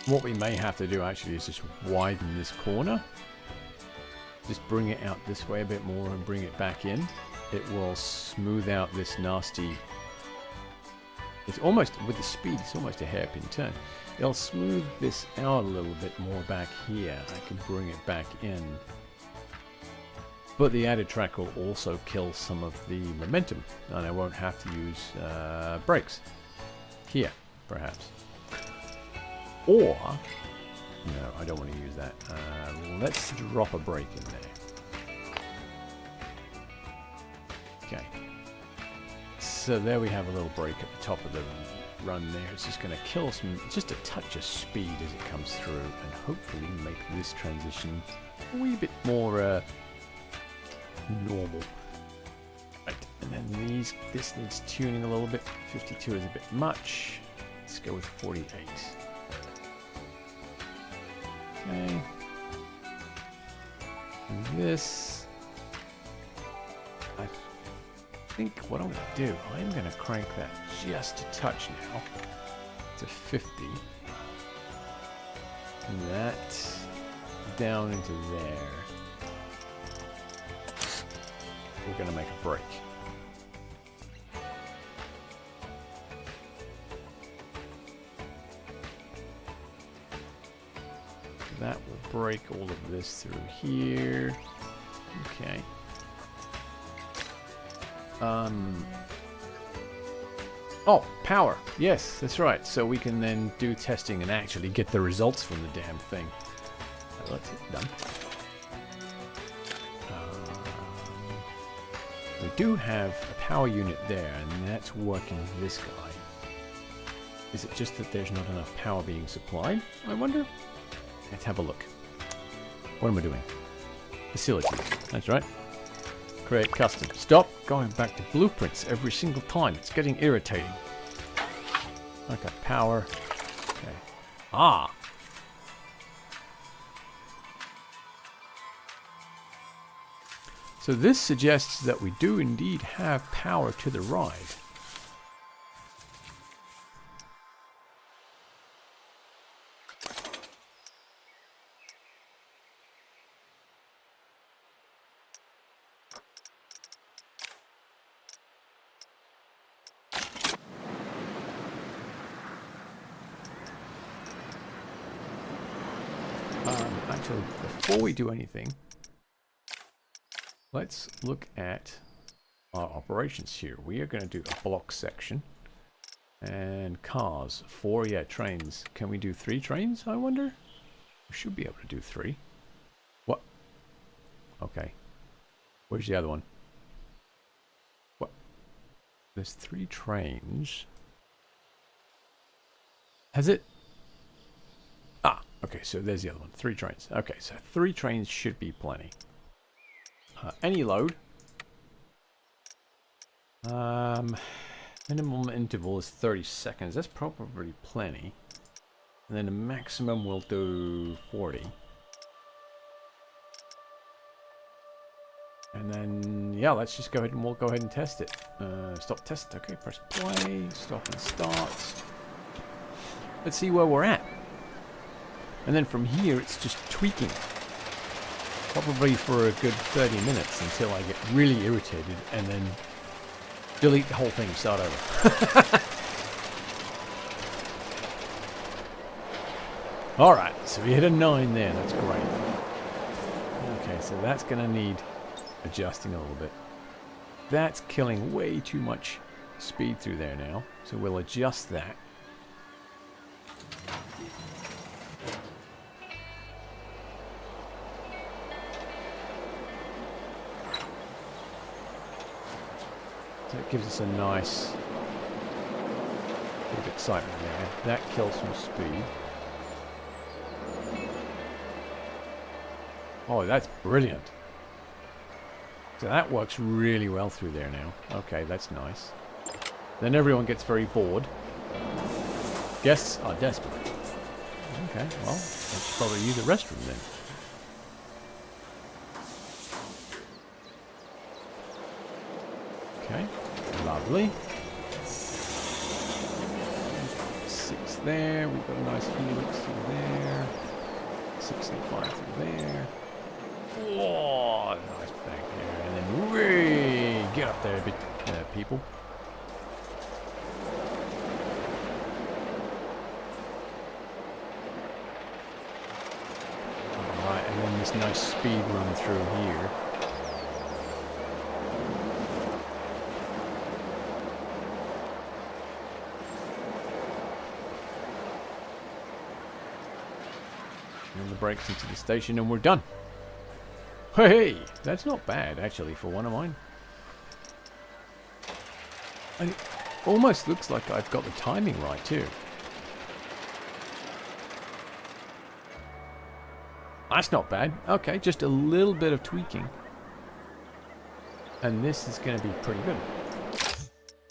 What we may have to do actually is just widen this corner. Just bring it out this way a bit more and bring it back in. It will smooth out this nasty... It's almost, with the speed, it's almost a hairpin turn. It'll smooth this out a little bit more back here. I can bring it back in. But the added track will also kill some of the momentum. And I won't have to use brakes. Here, perhaps. Or, no, I don't want to use that. Let's drop a brake in there. Okay. So there we have a little break at the top of the run there. It's just going to kill just a touch of speed as it comes through and hopefully make this transition a wee bit more normal. Right, and then this needs tuning a little bit. 52 is a bit much. Let's go with 48. Okay. And this... I think what I'm going to do, I'm going to crank that just a touch now to 50. And that down into there. We're going to make a break. That will break all of this through here. Okay. Oh, power. Yes, that's right. So we can then do testing and actually get the results from the damn thing. Let's hit done. do have a power unit there, and that's working this guy. Is it just that there's not enough power being supplied, I wonder? Let's have a look. What am I doing? Facilities. That's right. Create custom. Stop going back to blueprints every single time. It's getting irritating. Okay, power. Okay. Ah! So this suggests that we do indeed have power to the ride. Actually, before we do anything, let's look at our operations here. We are going to do a block section and cars. 4, yeah, trains. Can we do 3 trains, I wonder? We should be able to do 3. What? Okay. Where's the other one? What? There's 3 trains. Has it? Ah, okay, so there's the other one. 3 trains. Okay, so 3 trains should be plenty. Any load. Minimum interval is 30 seconds. That's probably plenty. And then the maximum we'll do 40. And then, yeah, let's just go ahead and we'll go ahead and test it. Stop test. Okay, press play. Stop and start. Let's see where we're at. And then from here, it's just tweaking. Probably for a good 30 minutes until I get really irritated and then delete the whole thing and start over. Alright, so we hit a 9 there. That's great. Okay, so that's going to need adjusting a little bit. That's killing way too much speed through there now. So we'll adjust that. So it gives us a nice bit of excitement there. That kills some speed. Oh, that's brilliant. So that works really well through there now. Okay, that's nice. Then everyone gets very bored. Guests are desperate. Okay, well, let's probably use the restroom then. Okay, lovely. 6 there. We've got a nice helix through there. 65 through there. Oh, nice back there. And then way get up there a bit, people. Alright, and then this nice speed run through here. And the brakes into the station and we're done. Hey, that's not bad actually for one of mine. And it almost looks like I've got the timing right too. That's not bad. Okay, just a little bit of tweaking. And this is going to be pretty good.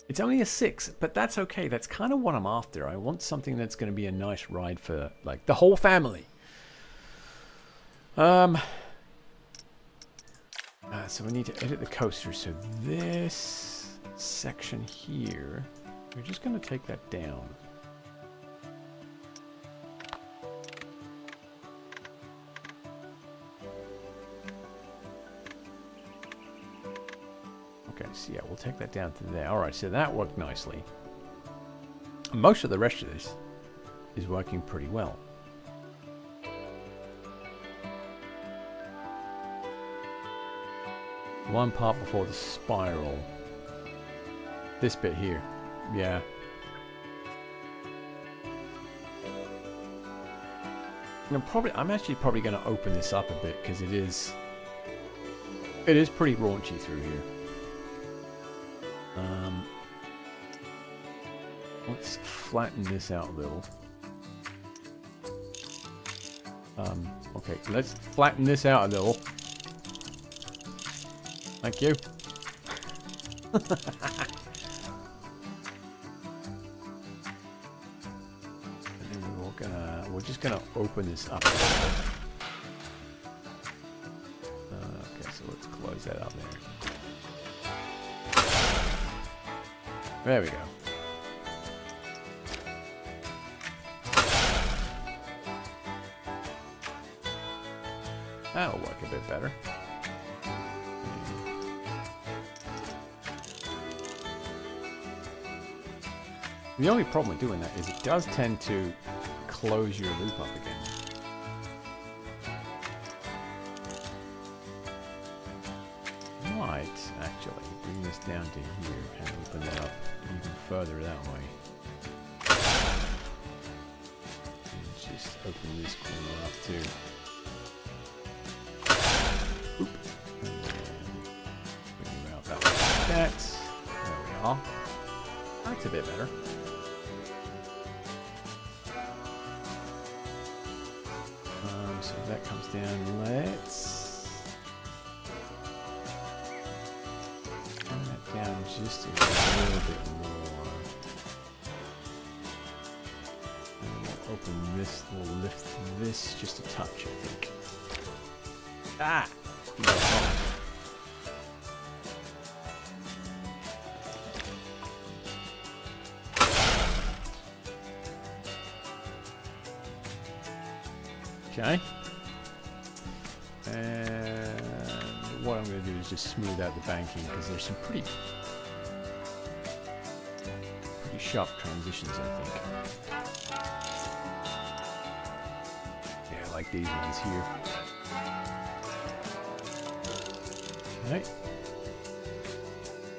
It's only a 6, but that's okay. That's kind of what I'm after. I want something that's going to be a nice ride for like the whole family. So we need to edit the coaster. So this section here, we're just going to take that down. Okay, so yeah, we'll take that down to there. All right, so that worked nicely. Most of the rest of this is working pretty well. One part before the spiral. This bit here. Yeah. I'm actually probably going to open this up a bit because it is pretty raunchy through here. Let's flatten this out a little. Okay, let's flatten this out a little. Thank you. And then we're just gonna open this up. Okay, so let's close that up there. There we go. That'll work a bit better. The only problem with doing that is it does tend to close your loop up again. Might actually bring this down to here and open that up even further that way. And just open this corner up too. Oop. And then bring you out that way. There we are. That's a bit better. So that comes down. Let's turn that down just a little bit more. And we'll open this, we'll lift this just a touch, I think. Ah! Okay. And what I'm going to do is just smooth out the banking because there's some pretty sharp transitions, I think. Yeah, like these ones here. Okay.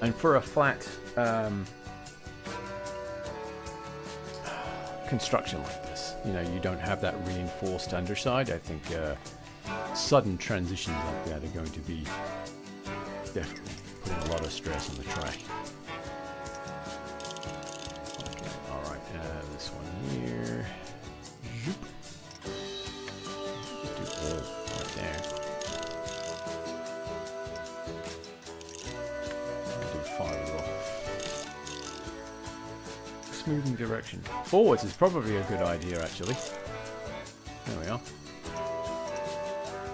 And for a flat construction like this, you know, you don't have that reinforced underside. I think sudden transitions like that are going to be definitely putting a lot of stress on the tray. Okay, alright, this one here. Zoop. Just do all right there. I'll do 5 off. Smoothing direction. Forwards is probably a good idea, actually. There we are.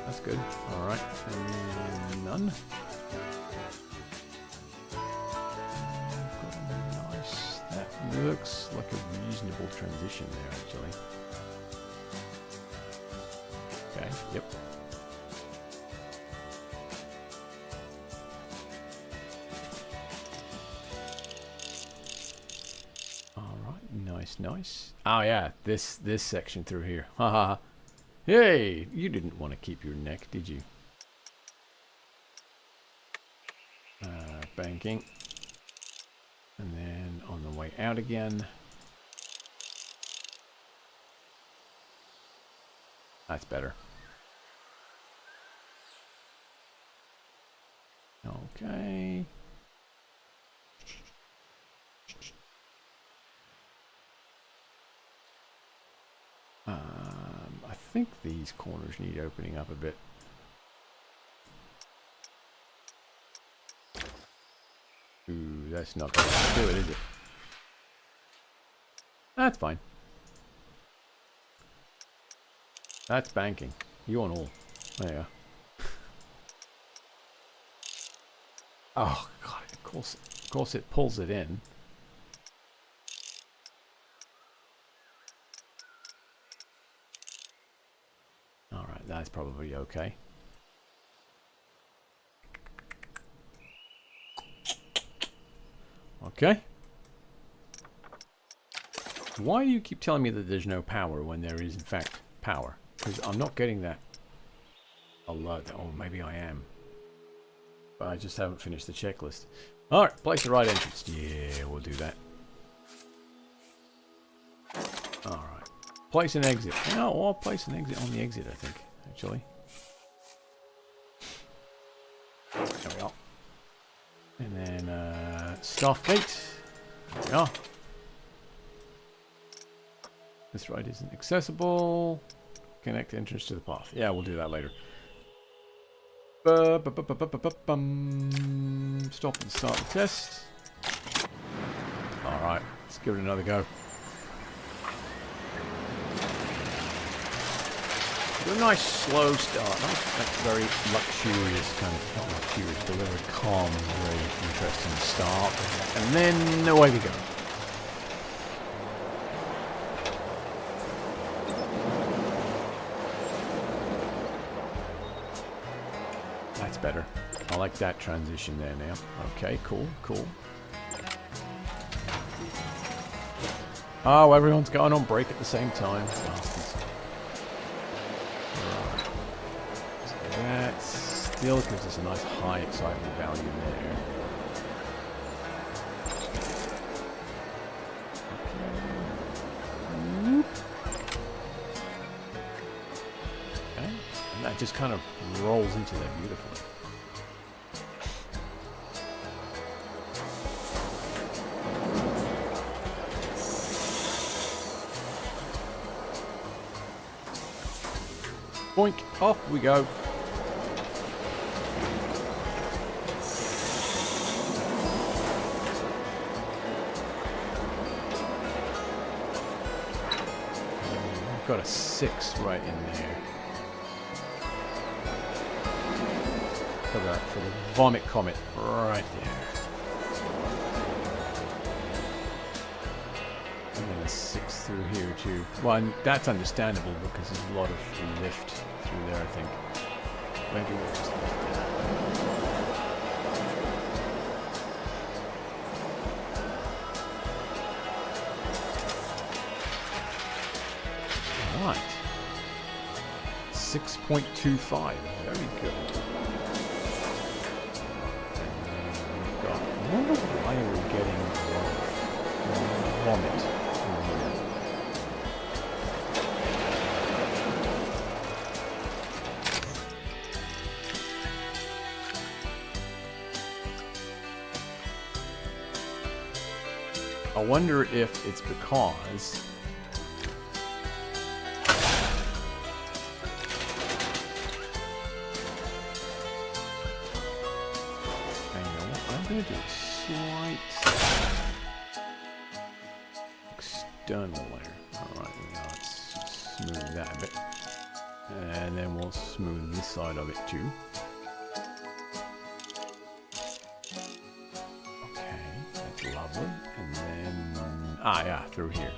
That's good. Alright. And none. Got a nice. That looks like a reasonable transition there, actually. Okay. Yep. Nice. Oh yeah, this section through here. Haha. Hey, you didn't want to keep your neck, did you? Banking. And then on the way out again. That's better. Okay. I think these corners need opening up a bit. Ooh, that's not going to do it, is it? That's fine. That's banking. You want all. There you go. Oh, God, of course it pulls it in. Alright, that's probably okay. Okay. Why do you keep telling me that there's no power when there is in fact power? Because I'm not getting that alert. Oh, maybe I am. But I just haven't finished the checklist. Alright, place the right entrance. Yeah, we'll do that. Alright. Place an exit. No, I'll place an exit on the exit, I think, actually. There we are. And then, staff gate. There we are. This ride isn't accessible. Connect entrance to the path. Yeah, we'll do that later. Stop and start the test. Alright, let's give it another go. A nice slow start. That's very luxurious kind of, not luxurious, but very calm, very interesting start. And then away we go. That's better. I like that transition there now. Okay, cool, cool. Oh, everyone's going on break at the same time. That still gives us a nice high excitement value there. Okay. And that just kind of rolls into there beautifully. Boink, off we go. Got a 6 right in there. For the vomit comet right there. And then a 6 through here too. Well, and that's understandable because there's a lot of lift through there, I think. Maybe we'll just lift that. Right. 6.25. Very good. And then we've got... I wonder why we're getting vomit through here. I wonder if it's because... I'm going to do a slight external layer. Alright, let's smooth that a bit. And then we'll smooth this side of it too. Okay, that's lovely. And then... ah, yeah, through here.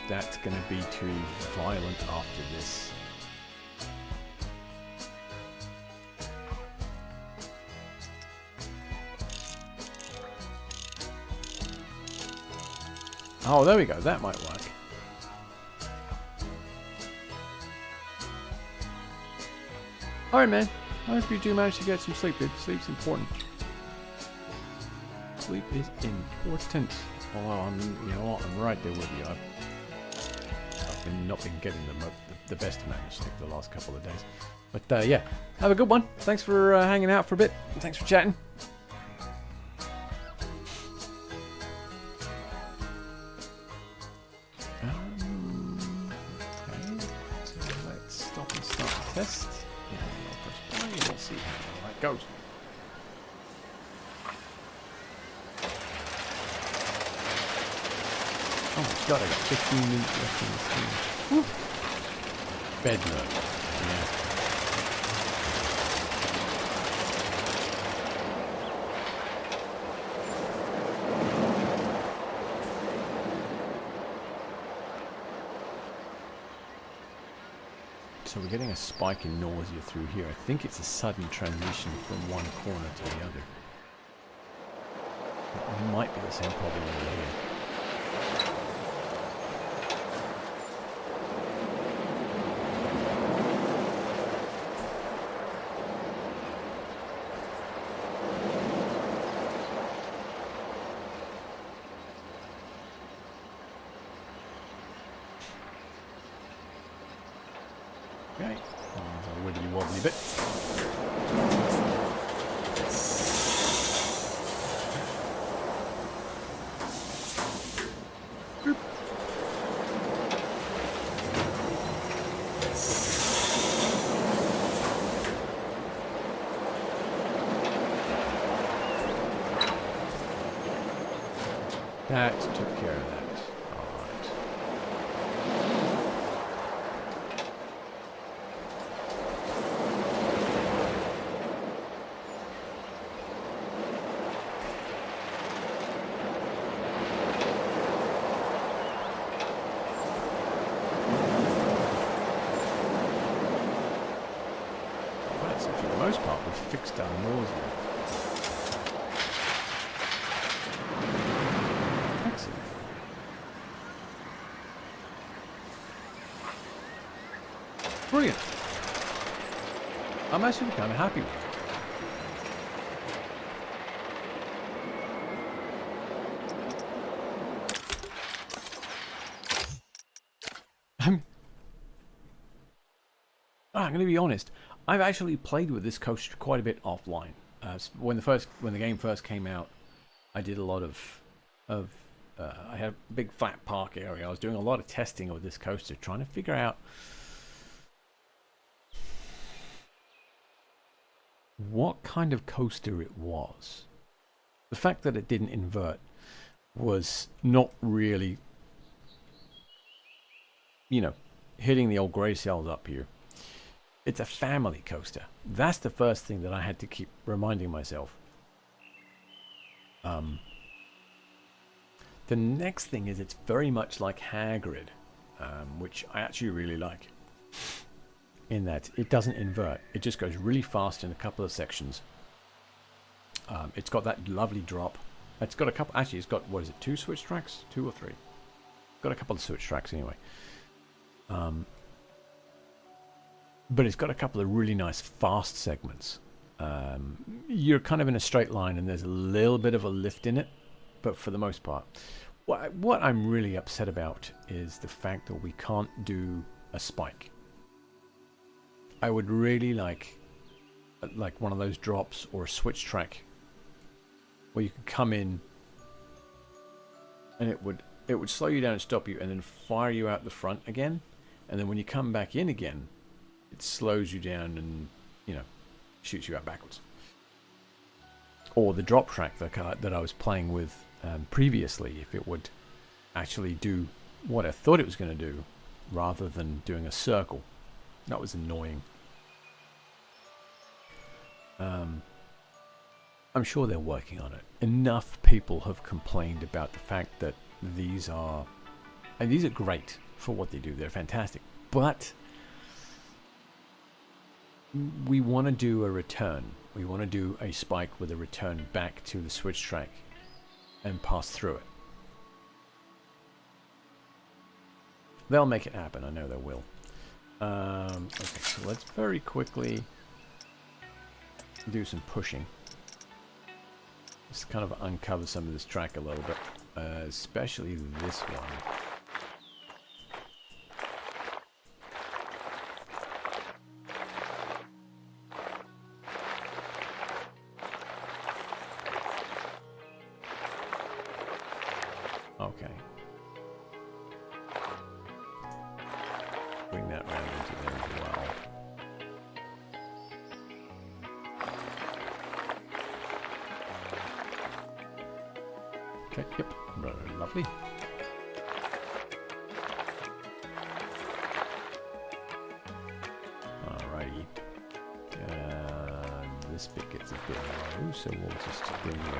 That's going to be too violent after this. Oh, there we go. That might work. Alright, man. I hope you do manage to get some sleep, dude. Sleep's important. Sleep is important. Although you know what? I'm right there with you. I've not been getting the best amount of sleep the last couple of days. But yeah, have a good one. Thanks for hanging out for a bit. Thanks for chatting. Okay, so let's stop and start the test. Yeah, I'll press play and we'll see how that goes. Oh my god, I got 15 minutes left in this game. Woo. Bed mode. Yeah. So we're getting a spike in nausea through here. I think it's a sudden transition from one corner to the other. It might be the same problem over here. Okay. There's a wibbly wobbly bit. Boop. That took care of that. Alright. Alright, so for the most part we've fixed our nausea. Excellent. Brilliant. I'm actually kind of happy with it. I'm going to be honest. I've actually played with this coaster quite a bit offline. When the game first came out, I did a lot of I had a big flat park area. I was doing a lot of testing with this coaster, trying to figure out what kind of coaster it was. The fact that it didn't invert was not really, hitting the old grey cells up here. It's a family coaster. That's the first thing that I had to keep reminding myself. The next thing is it's very much like Hagrid, which I actually really like. In that it doesn't invert. It just goes really fast in a couple of sections. It's got that lovely drop. It's got a couple, actually it's got, what is it, 2 switch tracks? 2 or 3? Got a couple of switch tracks anyway. But it's got a couple of really nice fast segments. You're kind of in a straight line and there's a little bit of a lift in it. But for the most part, what I'm really upset about is the fact that we can't do a spike. I would really like one of those drops or a switch track where you could come in and it would slow you down and stop you and then fire you out the front again, and then when you come back in again it slows you down and shoots you out backwards. Or the drop track that I was playing with previously, if it would actually do what I thought it was going to do rather than doing a circle. That was annoying. I'm sure they're working on it. Enough people have complained about the fact that these are great for what they do. They're fantastic. But we want to do a return. We want to do a spike with a return back to the switch track and pass through it. They'll make it happen. I know they will. Okay, so let's very quickly do some pushing. Just kind of uncover some of this track a little bit, especially this one. Okay. Bring that round into there as well. Okay, yep, lovely. Alrighty. This bit gets a bit low, so we'll just bring the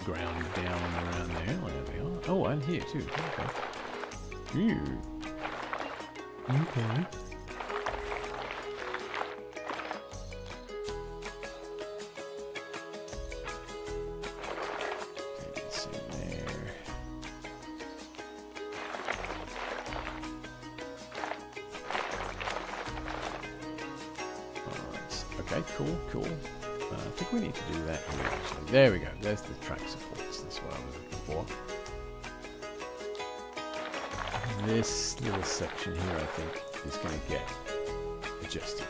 ground down around there. There we are. Oh, and here too. Okay. Ooh. Okay. It's in there. Alright. Okay, cool. I think we need to do that here actually. There we go. There's the track supports. That's what I was looking for. This little section here, I think, is going to get adjusted.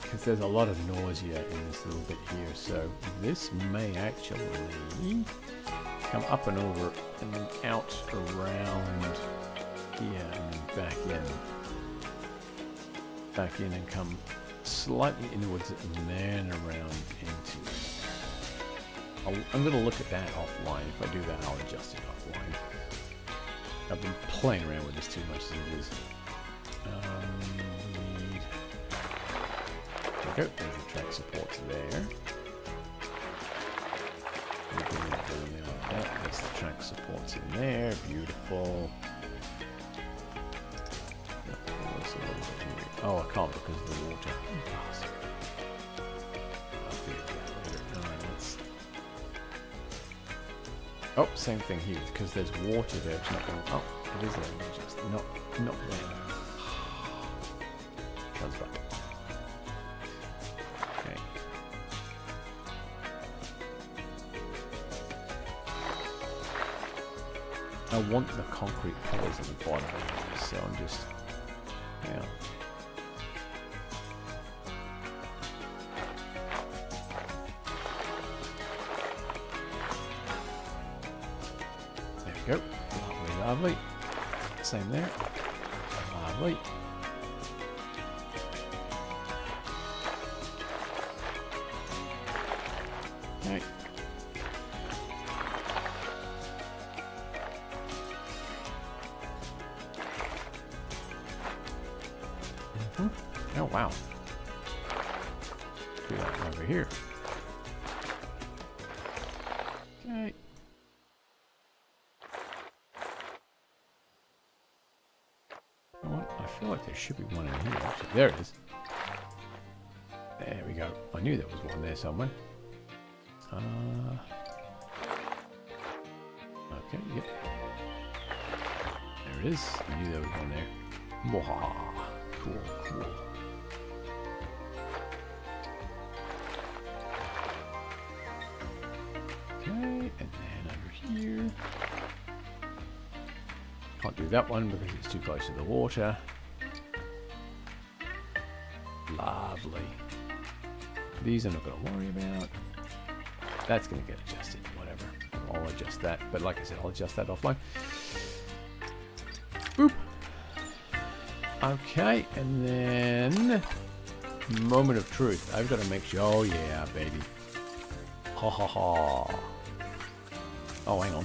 Because there's a lot of nausea in this little bit here, so this may actually come up and over and then out around here and then back in and come slightly inwards and then around into. I'm going to look at that offline. If I do that, I'll adjust it offline. I've been playing around with this too much as it is. There we go. There's the track supports there. There's the track supports in there. Beautiful. Oh, I can't because of the water. I'll figure that later. Oh, same thing here. Because there's water there, it's not going. Oh, it is there. Just not there. That's fine. Okay. I want the concrete pillars at the bottom of this, so I'm just. Yeah. There we go. Lovely, lovely. Same there. Lovely. Okay. Oh, wow. Do that over here. Okay. You know what? I feel like there should be one in here. Actually, there it is. There we go. I knew there was one there somewhere. Okay, yep. There it is. I knew there was one there. Mwahaha. Cool, cool. Okay, and then over here. Can't do that one because it's too close to the water. Lovely. These I'm not going to worry about. That's going to get adjusted, whatever. I'll adjust that, but like I said, I'll adjust that offline. Boop. Okay, and then moment of truth. I've got to make sure. Oh yeah, baby. Ha ha ha. Oh, hang on.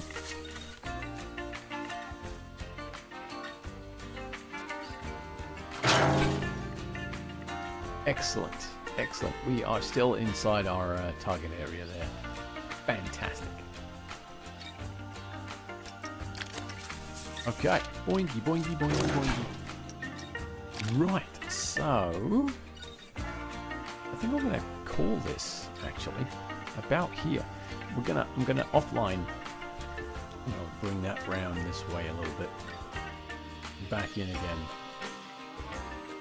Excellent, excellent. We are still inside our target area there. Fantastic. Okay, boingy, boingy, boingy, boingy. Right, so I think I'm gonna call this actually about here. I'm gonna offline, bring that round this way a little bit, back in again,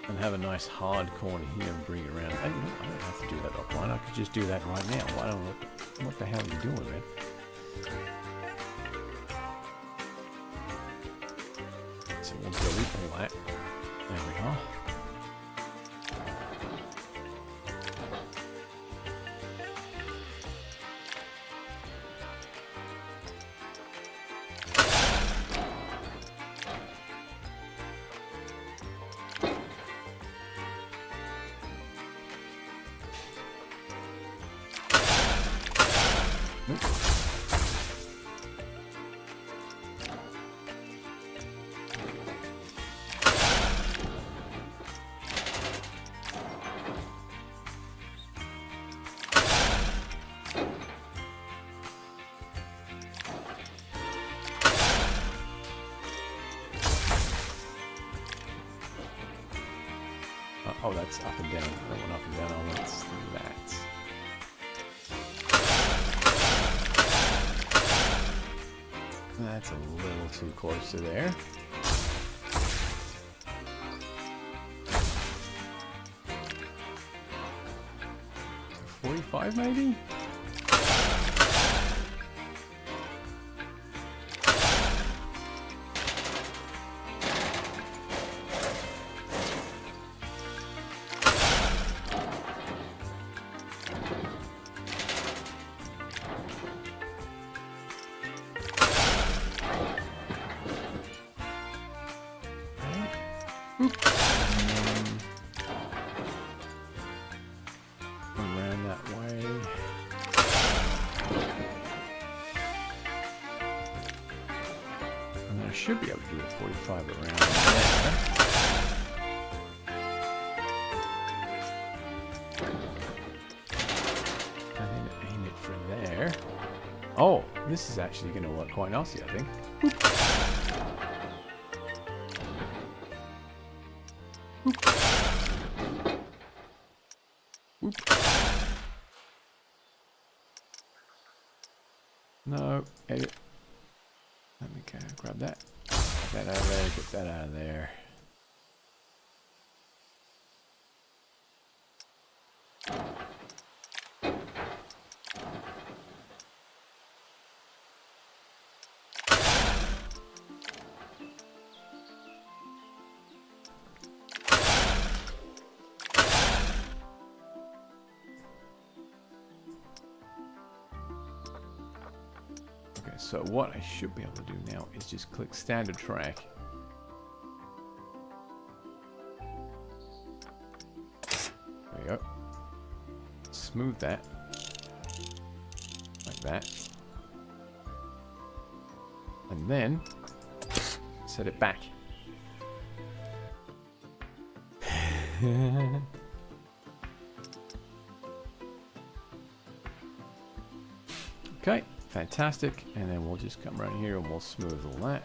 and have a nice hard corner here and bring it around. Hey, I don't have to do that offline. I could just do that right now. Why don't? What the hell are you doing, man? So we'll delete all that. There we are. Oh, that's up and down. That one up and down. Oh, that's that. That's a little too close to there. 45 maybe? should be able to do a 45 around there. And then aim it for there. Oh, this is actually going to work quite nicely, I think. Whoop. Whoop. Whoop. No, edit. Let me kind of grab that. Get that out of there, get that out of there. Okay, so what I should be able to do now is just click standard track. There you go. Smooth that. Like that. And then set it back. Okay. Fantastic, and then we'll just come around here and we'll smooth all that.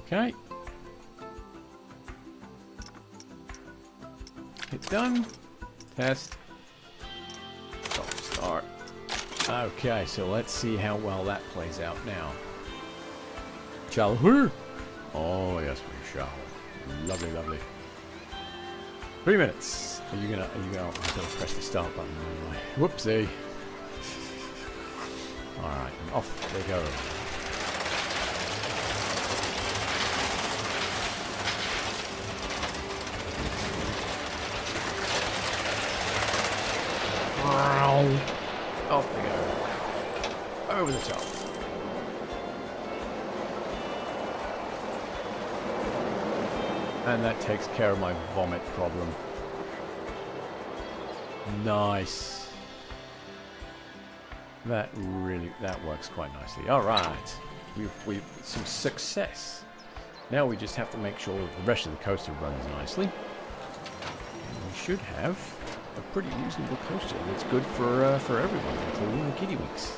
Okay. Hit done. Test. Start. Okay, so let's see how well that plays out now. Shall we? Oh yes, we shall. Lovely, lovely. 3 minutes. Are you gonna? I'm gonna press the start button anyway. Whoopsie. All right, off they go. Off we go. Over the top. And that takes care of my vomit problem. Nice. That works quite nicely. Alright. We've some success. Now we just have to make sure that the rest of the coaster runs nicely. And we should have a pretty reasonable coaster that's good for everyone, including the kiddywinks.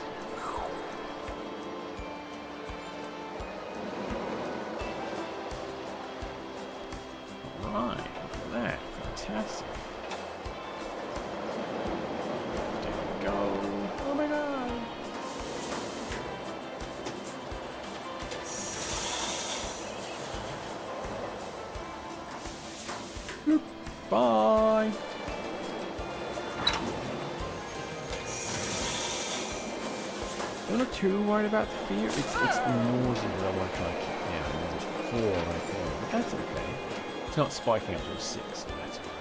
Alright, look at that. Fantastic. There we go. Oh my god. Bloop. Bye. I'm not too worried about the fear. It's the nausea that I want to try to keep down. There's 4 right there, but that's okay. It's not spiking up to a 6, so that's alright.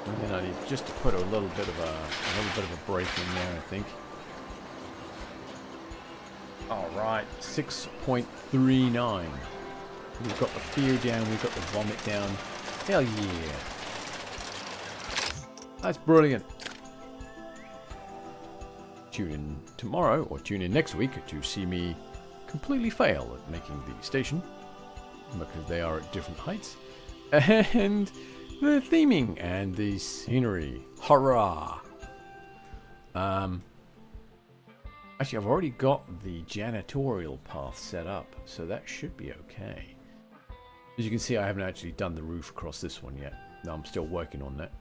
And then I need just to put a little bit of a break in there, I think. All right, 6.39. We've got the fear down. We've got the vomit down. Hell yeah! That's brilliant. Tune in tomorrow or tune in next week to see me completely fail at making the station because they are at different heights and the theming and the scenery. Hurrah! Actually, I've already got the janitorial path set up, so that should be okay. As you can see, I haven't actually done the roof across this one yet. No, I'm still working on that.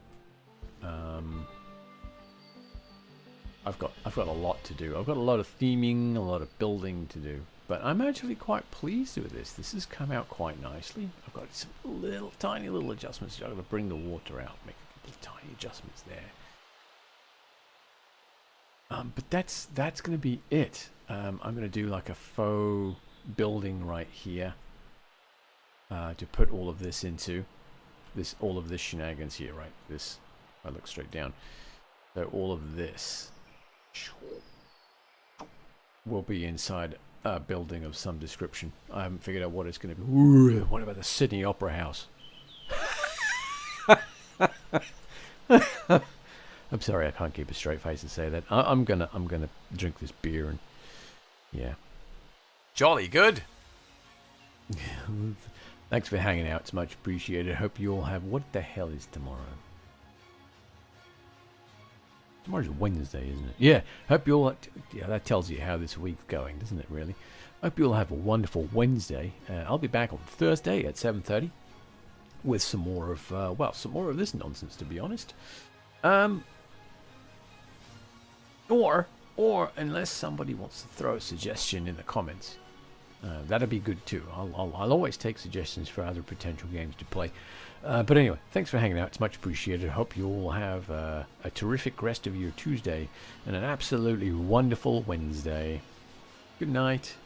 I've got a lot to do. I've got a lot of theming, a lot of building to do. But I'm actually quite pleased with this. This has come out quite nicely. I've got some little tiny little adjustments. I've got to bring the water out, make a couple of tiny adjustments there. But that's going to be it. I'm going to do like a faux building right here to put all of this into all of this shenanigans here, right? This, if I look straight down. So all of this will be inside a building of some description. I haven't figured out what it's going to be. Ooh, what about the Sydney Opera House? I'm sorry, I can't keep a straight face and say that. I'm gonna drink this beer and yeah. Jolly good. Thanks for hanging out. It's much appreciated. Hope you all have. What the hell is tomorrow? Tomorrow's Wednesday, isn't it? Yeah. Hope you all. Yeah, that tells you how this week's going, doesn't it? Really. Hope you all have a wonderful Wednesday. I'll be back on Thursday at 7:30 with some more of some more of this nonsense, to be honest. Or unless somebody wants to throw a suggestion in the comments, that'd be good too. I'll always take suggestions for other potential games to play. But anyway, thanks for hanging out. It's much appreciated. Hope you all have a terrific rest of your Tuesday and an absolutely wonderful Wednesday. Good night.